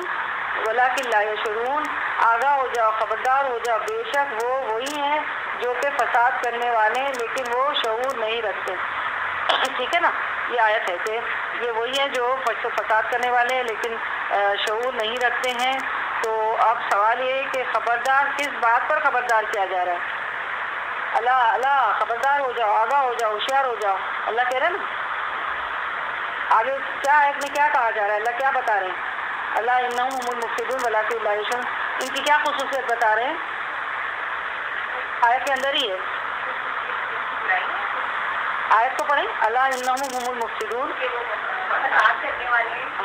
ولکن لا یشعرون. آگاہ ہو جاؤ، خبردار ہو جاؤ، بے شک وہ وہی ہیں جو کہ فساد کرنے والے ہیں لیکن وہ شعور نہیں رکھتے. ٹھیک ہے نا. یہ آیت ہے کہ یہ وہی ہیں جو فساد کرنے والے ہیں لیکن شعور نہیں رکھتے ہیں. تو اب سوال یہ ہے کہ خبردار کس بات پر خبردار کیا جا رہا ہے؟ اللہ اللہ خبردار ہو جاؤ، آگاہ ہو جاؤ، ہوشیار ہو جاؤ، اللہ کہہ رہے ہیں نا. آگے کیا آیت میں کیا کہا جا رہا ہے؟ اللہ کیا بتا رہے ہیں؟ اللہ انہم هم المفسدون ولکن لا یشعرون. ان کی کیا خصوصیت بتا رہے ہیں؟ آیت کے اندر ہی ہے. آیت کو پڑھیں. اللہ انہم هم المفسدون.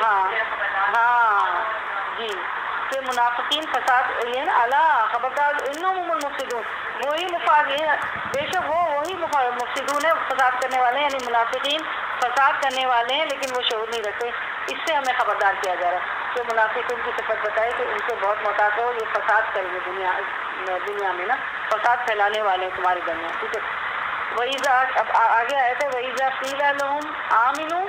ہاں جی کہ منافقین فساد یہ نا اللہ خبردار انہم هم المفسدون، وہی مفاد ہے بے شک وہ وہی مفسدون ہے، فساد کرنے والے ہیں، یعنی منافقین فساد کرنے والے ہیں لیکن وہ شعور نہیں رکھتے. اس سے ہمیں خبردار کیا جا رہا ہے کہ منافقین کی صفت بتائے کہ ان سے بہت محتاط ہو، یہ فساد کریں گے دنیا میں نا، فساد پھیلانے والے ہیں تمہارے درمیان. ٹھیک ہے. اب آگے آئے تھے وَإِذَا قِيلَ لَهُمْ آمِنُوا.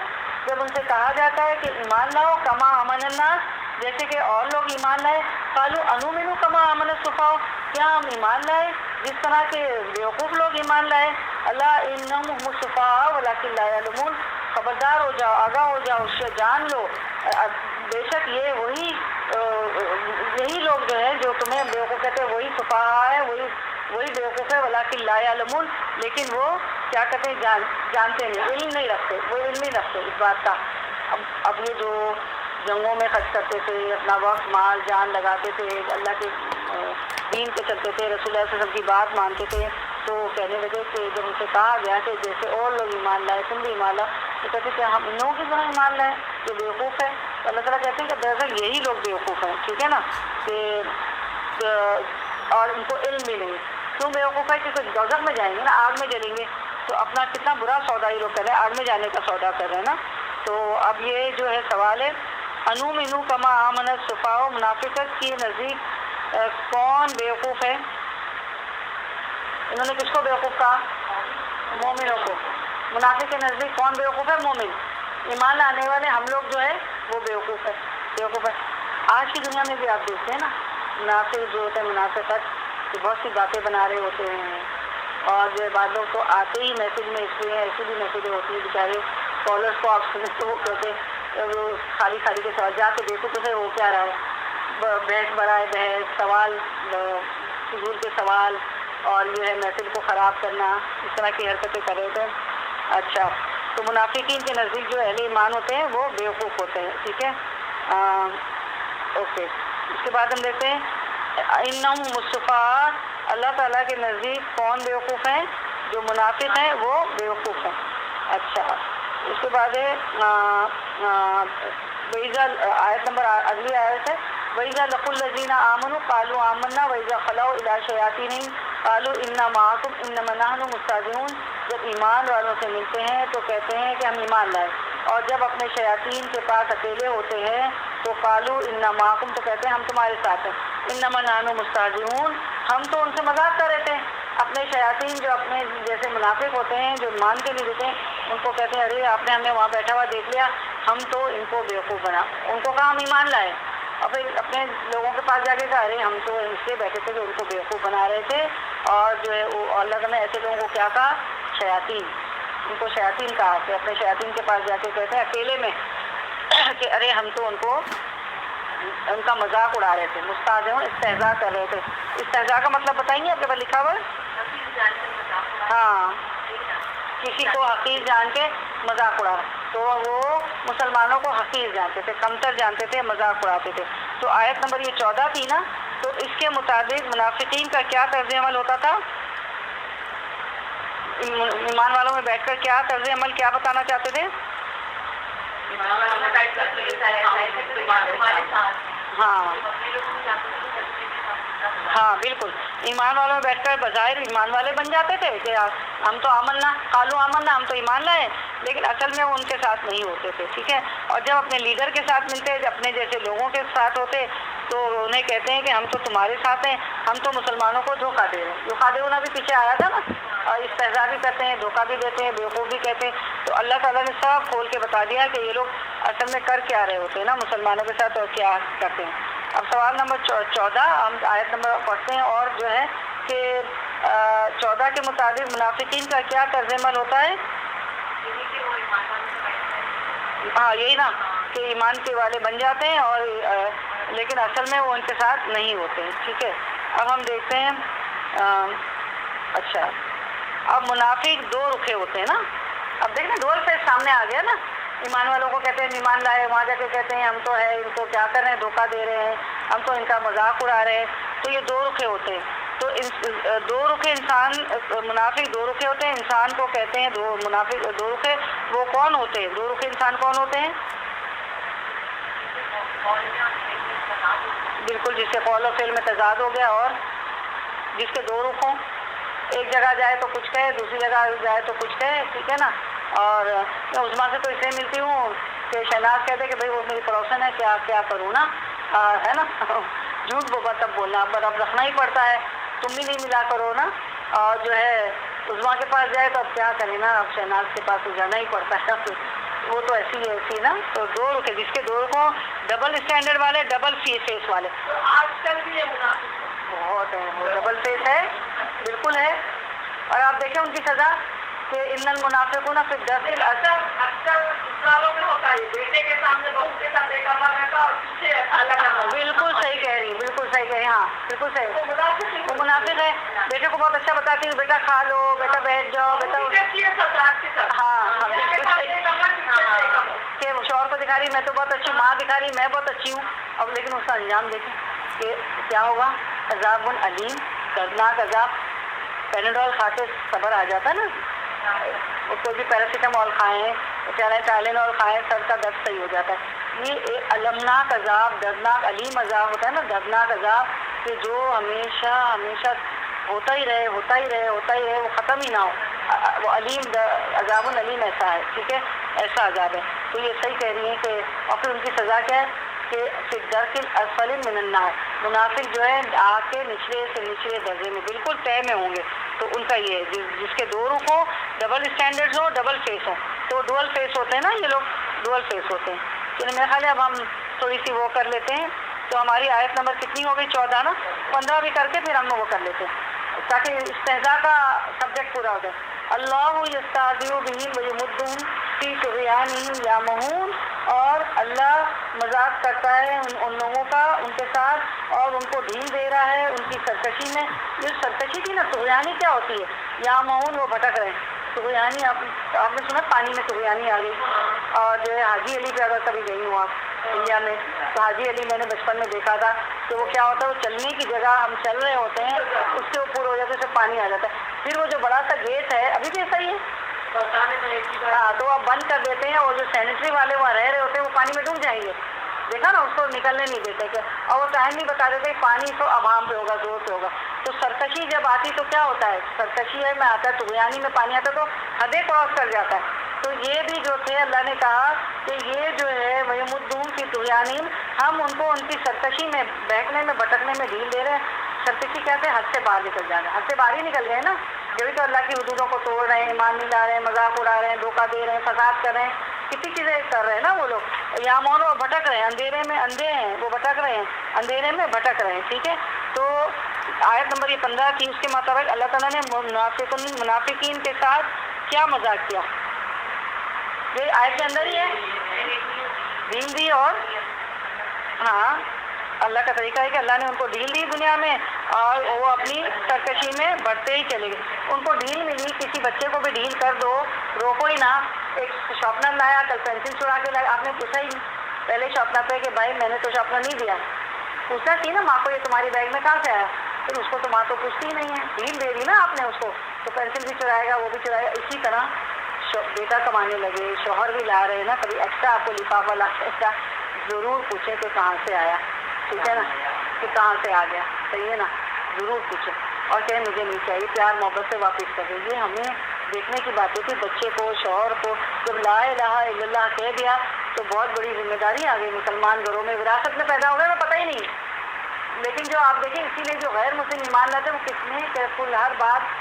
جب ان سے کہا جاتا ہے کہ ایمان لاؤ کما آمن الناس، جیسے کہ اور لوگ ایمان لائے، قالوا انؤمن کما آمن السفہاء، کیا ہم ایمان لائے جس طرح کے بیوقوف لوگ ایمان لائے؟ اللہ انہم هم السفہاء ولکن لا یعلمون. خبردار ہو جاؤ، آگاہ ہو جاؤ، جان لو بے شک یہ یہی لوگ جو ہے جو تمہیں بیوقوف کہتے ہیں وہی سفہاء ہے، وہی بیوقوف ہے. ولکن لا یعلمون، لیکن وہ کیا کہتے ہیں جانتے نہیں، علم نہیں رکھتے، وہ علم نہیں رکھتے اس بات کا. اب یہ جو جنگوں میں خرچ کرتے تھے، اپنا وقت مال جان لگاتے تھے، اللہ کے دین پہ چلتے تھے، رسول اللہ صلی اللہ علیہ وسلم کی بات مانتے تھے، تو کہنے لگے کہ جب ان سے کہا گیا کہ جیسے اور لوگ ایمان لائے تم بھی ایمان لاؤ، تو کہتے کہ ہم ان لوگوں کی طرح ایمان لائے جو بیوقوف ہے. تو اللہ تعالیٰ کہتے ہیں کہ دراصل یہی لوگ بیوقوف ہیں. ٹھیک ہے نا. کہ اور ان کو علم بھی نہیں. کیوں بیوقوف ہے؟ کیونکہ دوزخ میں جائیں گے نا، آگ میں جلیں گے، تو اپنا کتنا برا سودا یہ لوگ کر رہے ہیں، آگ میں جانے کا سودا کر رہے ہیں نا. تو اب یہ جو ہے سوال ہے انؤمن کما آمن السفہاء، منافقت کی نزدیک کون بیوقوف ہے؟ انہوں نے کس کو بیوقوف کہا؟ مومنوں کو. منافق کے نزدیک کون بیوقوف ہے؟ مومن. ایمان لانے والے ہم لوگ جو ہے وہ بیوقوف ہے. آج کی دنیا میں بھی آپ دیکھتے ہیں نا، منافق جو ہوتے ہیں منافقت کہ بہت سی باتیں بنا رہے ہوتے ہیں، اور جو بعض لوگ تو آتے ہی محفل میں اس لیے ایسی بھی محفلیں ہوتی ہیں بیچارے کالرس کو آپ سنیں تو وہ کہتے ہیں خالی خالی کے سوال، جا کے دیکھو تو صحیح ہو کیا رہا ہے، بحث برائے بحث، سوال فضول کے سوال، اور جو ہے محفل کو خراب کرنا، اس طرح کی حرکتیں کر رہے تھے۔ اچھا، تو منافقین کے نزدیک جو اہل ایمان ہوتے ہیں وہ بیوقوف ہوتے ہیں، ٹھیک ہے، اوکے۔ اس کے بعد ہم دیکھتے ہیں انہم مصطفیٰ، اللہ تعالیٰ کے نزدیک کون بیوقوف ہیں؟ جو منافق ہیں وہ بیوقوف ہیں۔ اچھا، اس کے بعد ہے آیت نمبر، اگلی آیت ہے وَإِذَا لَقُوا الَّذِينَ آمَنُوا قَالُوا آمَنَّا وَإِذَا خَلَوْا إِلَىٰ شَيَاطِينِهِمْ قَالُوا إِنَّا مَعَكُمْ إِنَّمَا نَحْنُ مُسْتَهْزِئُونَ، جب ایمان والوں سے ملتے ہیں تو کہتے ہیں کہ ہم ایمان لائے، اور جب اپنے شیاطین کے پاس اکیلے ہوتے ہیں تو قالوا إِنَّا مَعَكُمْ، تو کہتے ہیں ہم تمہارے ساتھ ہیں، إِنَّمَا نَحْنُ مُسْتَهْزِئُونَ، ہم تو ان سے مذاق کر رہے تھے۔ اپنے شیاطین جو اپنے جیسے منافق ہوتے ہیں، جو مان کے نہیں دیتے ہیں، ان کو کہتے ہیں ارے آپ نے ہمیں وہاں بیٹھا ہوا دیکھ لیا، ہم تو ان کو بیوقوف بنا، ان کو کہا ہم ایمان لائے، اور پھر اپنے لوگوں کے پاس جا کے کہا ارے ہم تو اس لیے بیٹھے تھے کہ ان کو بیوقوف بنا رہے تھے، اور جو ہے وہ اللہ نے ایسے لوگوں کو کیا کہا؟ شیاطین، ان کو شیاطین کہا، کہ اپنے شیاطین کے پاس جا کے کہتے ہیں اکیلے میں کہ ارے ہم تو ان کا مذاق اڑا رہے تھے، مستہزئون، استہزاء کر رہے تھے۔ استہزاء کا مطلب بتائیں گے آپ کے پاس لکھا ہوا ہے؟ ہاں، کسی کو حقیر جان کے مذاق اڑا، تو وہ مسلمانوں کو حقیر جانتے تھے، کمتر جانتے تھے، مذاق اڑاتے تھے۔ تو آیت نمبر یہ 14 تھی نا، تو اس کے مطابق منافقین کا کیا طرز عمل ہوتا تھا؟ ایمان والوں میں بیٹھ کر کیا طرز عمل کیا بتانا چاہتے تھے؟ ہاں بالکل، ایمان والوں میں بیٹھ کر بظاہر ایمان والے بن جاتے تھے کہ ہم تو آمنا، قالوا آمنا، ہم تو ایمان لائے، لیکن اصل میں وہ ان کے ساتھ نہیں ہوتے تھے، ٹھیک ہے۔ اور جب اپنے لیڈر کے ساتھ ملتے، اپنے جیسے لوگوں کے ساتھ ہوتے، تو انہیں کہتے ہیں کہ ہم تو تمہارے ساتھ ہیں، ہم تو مسلمانوں کو دھوکہ دے رہے ہیں۔ دھوکہ دینا بھی پیچھے آیا تھا نا، اور استہزاء بھی کرتے ہیں، دھوکہ بھی دیتے ہیں، بیوقوف بھی کہتے ہیں۔ تو اللہ تعالیٰ نے سب کھول کے بتا دیا کہ یہ لوگ اصل میں کر کیا رہے ہوتے ہیں نا مسلمانوں کے ساتھ، اور کیا کرتے ہیں۔ اب سوال نمبر 14 ہم آیت نمبر پڑھتے ہیں، اور جو ہے کہ 14 کے مطابق منافقین کا کیا طرز عمل ہوتا ہے؟ ہاں یہی نا، کہ ایمان کے والے بن جاتے ہیں، اور لیکن اصل میں وہ ان کے ساتھ نہیں ہوتے، ٹھیک ہے۔ اب ہم دیکھتے ہیں، اچھا، اب منافق دو رخے ہوتے ہیں نا، اب دیکھیں ڈول پہ سامنے آ گیا نا، ایمان والوں کو کہتے ہیں ایمان لائے، وہاں جا کے کہتے ہیں ہم تو ہے، ان کو کیا کر رہے ہیں؟ دھوکہ دے رہے ہیں، ہم تو ان کا مذاق اڑا رہے ہیں۔ تو یہ دو رخے ہوتے ہیں، تو دو رخے انسان، منافق دو رخے ہوتے ہیں، انسان کو کہتے ہیں منافق دو رخے، وہ کون ہوتے ہیں؟ دو رخے انسان کون ہوتے ہیں؟ بالکل، جس سے قول و فعل میں تضاد ہو گیا، اور جس کے دو رخ ہوں، ایک جگہ جائے تو کچھ کہے، دوسری جگہ جائے تو کچھ کہے، ٹھیک ہے نا۔ اور میں عظمیٰ سے تو اس لیے ملتی ہوں کہ شہناز کہتے کہ بھائی وہ میری پڑوسن ہے، کیا کروں نا، ہے نا، جھوٹ تب بولنا، پر اب رکھنا ہی پڑتا ہے، تم بھی نہیں ملا کرو نا۔ اور جو ہے عظمیٰ کے پاس جائے تو اب کیا کریں نا، اب شہناز کے پاس تو جانا ہی پڑتا ہے، وہ تو ایسی نا۔ تو دو رخ، جس کے دو رخ ہوں، ڈبل اسٹینڈرڈ والے، ڈبل فیس والے، آج کل بھی یہ منافق بہت ہے، وہ ڈبل فیس ہے، بالکل ہے۔ اور آپ دیکھیں ان کی سزا کہ ان المنافقون فی الدرک الاسفل، اکثر سسرالوں میں ہوتا ہے، بیٹے کے سامنے بہو کے ساتھ ایک کمرہ رہتا اور پیچھے الگ۔ بالکل صحیح کہہ رہی، بالکل صحیح کہہ رہی، ہاں بالکل صحیح، وہ منافق ہے۔ بیٹے کو بہت اچھا بتاتی ہوں، بیٹا کھا لو، بیٹا بیٹھ جاؤ، بیٹا، ہاں کہ شوہر کو دکھا رہی میں تو بہت اچھی، ماں دکھا رہی میں بہت اچھی ہوں، اب لیکن اس کا انجام دیکھیں کہ کیا ہوگا، عذاب علیم، دردناک عذاب۔ پیناڈول کھا کے صبر آ جاتا ہے نا، کوئی بھی پیراسیٹامول کھائیں، چاہے ٹائلینول کھائیں، سر کا درد صحیح ہو جاتا ہے۔ یہ ایک المناک عذاب، دردناک علیم عذاب ہوتا ہے نا، دردناک عذاب، کہ جو ہمیشہ ہمیشہ ہوتا ہی رہے، وہ ختم ہی نہ ہو، وہ علیم، عذاب علیم ایسا ہے، ٹھیک ہے، ایسا عذاب ہے۔ تو یہ صحیح کہہ رہی ہیں کہ، اور پھر ان کی سزا کیا ہے کہ فی الدرک الاسفل من النار، منافق جو ہے آگ کے نچلے سے نچلے درجے میں، بالکل طے میں ہوں گے۔ تو ان کا یہ ہے جس کے دو رخ ہو، ڈبل اسٹینڈرڈ ہو، ڈبل فیس ہو، تو ڈوئل فیس ہوتے ہیں نا یہ لوگ، ڈوئل فیس ہوتے ہیں۔ تو میرا خیال ہے اب ہم تھوڑی سی وہ کر لیتے ہیں، تو ہماری آیت نمبر کتنی ہو گئی؟ 14 نا، 15 بھی کر کے پھر ہم وہ کر لیتے ہیں تاکہ استہزاء کا سبجیکٹ پورا ہو جائے۔ اللہ یستہزئ بہم ویمدہم فی طغیانہم یعمہون، اور اللہ مذاق کرتا ہے ان لوگوں کا ان کے ساتھ، اور ان کو ڈھیل دے رہا ہے ان کی سرکشی میں. یہ سرکشی تھی نا، طغیانی کیا ہوتی ہے؟ یعمہون، وہ بھٹک رہے ہیں. طغیانی آپ نے سنا پانی میں طغیانی آ گئی. اور جو ہے حاجی علی پہ اگر کبھی گئی ہوں آپ انڈیا میں، تو حاجی علی میں نے بچپن میں دیکھا تھا کہ وہ کیا ہوتا ہے، وہ چلنے کی جگہ ہم چل رہے ہوتے ہیں، اس کے اوپر ہو جاتے سے پانی آ جاتا ہے. پھر وہ جو بڑا سا گیٹ ہے ابھی بھی ایسا ہی ہے، ہاں، تو آپ بند کر دیتے ہیں، اور جو سینیٹری والے وہاں رہ رہے ہوتے ہیں وہ پانی میں ڈوب جائیں گے. دیکھا نا، اس کو نکلنے نہیں دیتے کہ، اور وہ ٹائم نہیں بتا دیتے پانی تو ابہام پہ ہوگا، زور سے ہوگا. تو سرکشی جب آتی تو کیا ہوتا ہے، سرکشی ہے میں آتا ہے طغیانی میں پانی آتا ہے تو حدیں کراس کر جاتا ہے. تو یہ بھی جو تھے اللہ نے کہا کہ یہ جو ہے وَيَمُدُّهُمْ فِي طُغْيَانِهِمْ، ہم ان کو ان کی سرکشی میں، بہکنے میں، بھٹکنے میں ڈھیل دے رہے ہیں. سرکشی کہتے ہیں حد سے باہر نکل جانا، حد سے باہر ہی نکل گئے نا، جبھی تو اللہ کی حدودوں کو توڑ رہے ہیں، ایمان نہیں لا رہے ہیں، مذاق اڑا رہے ہیں، دھوکہ دے رہے ہیں، فساد کر رہے ہیں، کتنی چیزیں کر رہے ہیں نا وہ لوگ. یا مون وہ بھٹک رہے ہیں، اندھیرے میں اندھے ہیں، وہ بھٹک رہے ہیں، اندھیرے میں بھٹک رہے ہیں. ٹھیک ہے، تو آیت نمبر یہ 15 تھی، اس کے مطابق اللہ تعالیٰ نے منافقین کے ساتھ کیا مذاق کیا، یہ آیت کے اندر ہی ہے، ڈھیل دی. اور ہاں، اللہ کا طریقہ ہے کہ اللہ نے ان کو ڈھیل دی دنیا میں، اور وہ اپنی سرکشی میں بڑھتے ہی چلے گئے. ان کو ڈھیل ملی، کسی بچے کو بھی ڈھیل کر دو، روکو ہی نہ. ایک شارپنر لایا، کل پینسل چرا کے لایا، آپ نے پوچھا ہی نہیں پہلے شارپنر پہ کہ بھائی میں نے تو شارپنر نہیں دیا. پوچھنا چاہیے نا ماں کو، یہ تمہاری بیگ میں کہاں سے آیا؟ پھر اس کو تو ماں تو پوچھتی ہی نہیں ہے، ڈھیل دے دی نا آپ نے اس کو، تو پینسل بھی چرائے گا، وہ بھی چرائے گا. اسی طرح بیٹا کمانے لگے، شوہر بھی لا رہے ہیں نا، کبھی ایکسٹرا آپ کو لفافہ لا ایکسٹرا، ضرور پوچھیں کہ کہاں سے آیا. ٹھیک ہے نا، کہ کہاں سے آ گیا، صحیح ہے نا، ضرور پوچھیں. اور کہیں مجھے نہیں چاہیے، پیار محبت سے واپس کر دیجیے. ہمیں دیکھنے کی بات ہے کہ بچے کو، شوہر کو جب لا الہ الا اللہ کہہ دیا تو بہت بڑی ذمہ داری آ گئی. مسلمان گھروں میں وراثت میں پیدا ہو گئے، میں پتہ ہی نہیں. لیکن جو آپ دیکھیں، اسی لیے جو غیر مسلم ایمان لاتے ہیں وہ کتنے کیئرفل، ہر بات،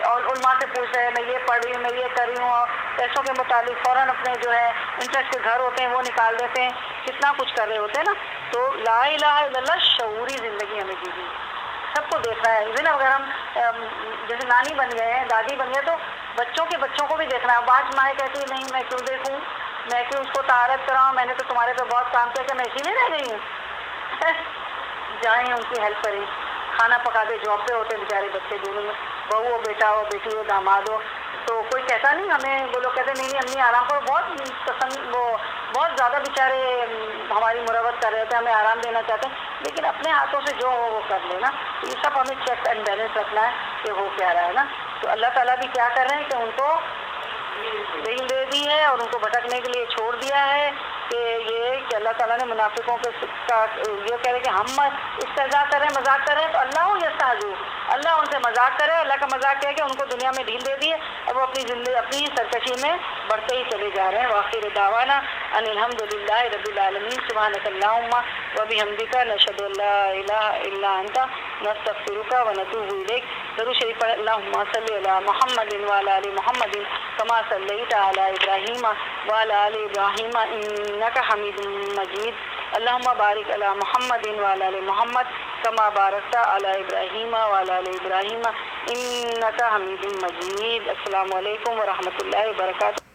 اور علماء سے پوچھ رہے ہیں، میں یہ پڑھ رہی ہوں، میں یہ کر رہی ہوں، اور پیسوں کے متعلق فوراً اپنے جو ہے انٹرسٹ کے گھر ہوتے ہیں وہ نکال دیتے ہیں، کتنا کچھ کر رہے ہوتے ہیں نا. تو لا الہ الا اللہ شعوری زندگی ہمیں جیجیے، سب کو دیکھنا ہے. ایون اگر ہم جیسے نانی بن گئے ہیں، دادی بن گئے، تو بچوں کے بچوں کو بھی دیکھنا ہے. بعض مائیں کہتی ہیں نہیں میں کیوں دیکھوں، میں کیوں اس کو طہارت کراؤں، میں نے تو تمہارے پہ بہت کام کیا کہ میں اسی لیے رہ گئی ہوں. جائیں ان کی ہیلپ کریں، کھانا پکا دے، جاب پہ ہوتے بیچارے بچے دونوں میں، بہو ہو، بیٹا ہو، بیٹی ہو، داماد ہو، تو کوئی کہتا نہیں ہمیں. وہ لوگ کہتے نہیں نہیں امی آرام کرو، بہت پسند، وہ بہت زیادہ بیچارے ہماری مروت کر رہے تھے، ہمیں آرام دینا چاہتے ہیں، لیکن اپنے ہاتھوں سے جو ہو وہ کر لینا. تو یہ سب ہمیں چیک اینڈ بیلنس رکھنا ہے کہ ہو کیا رہا ہے نا. تو اللہ تعالیٰ بھی کیا کر رہے ہیں کہ ان کو دل دے دی ہے اور ان کو بھٹکنے کے لیے چھوڑ دیا ہے. کہ یہ کہ اللہ تعالیٰ نے منافقوں کے یہ کہہ رہے کہ ہم استہزاء کر رہے ہیں، مذاق کر رہے ہیں، تو اللہ یستہزئ، اللہ ان سے مذاق کرے. اللہ کا مذاق کیا کہ ان کو دنیا میں ڈھیل دے دی ہے اور وہ اپنی زندگی، اپنی سرکشی میں بڑھتے ہی چلے جا رہے ہیں. وآخر دعوانا ان الحمد للہ رب العالمین. سبحانک اللہم وبحمدک، نشہد ان لا الہ الا انت، نستغفرک ونتوب الیک. درود شریف پڑھ. اللہم صلی علی محمد وعلی آل محمد کما صلیت علی ابراہیم وعلی آل ابراہیم انک حمید مجید. اللہم بارک علی محمد وعلی آل محمد کما بارکت علی ابراہیم وعلی آل ابراہیم انک حمید مجید. السلام علیکم ورحمۃ اللہ وبرکاتہ.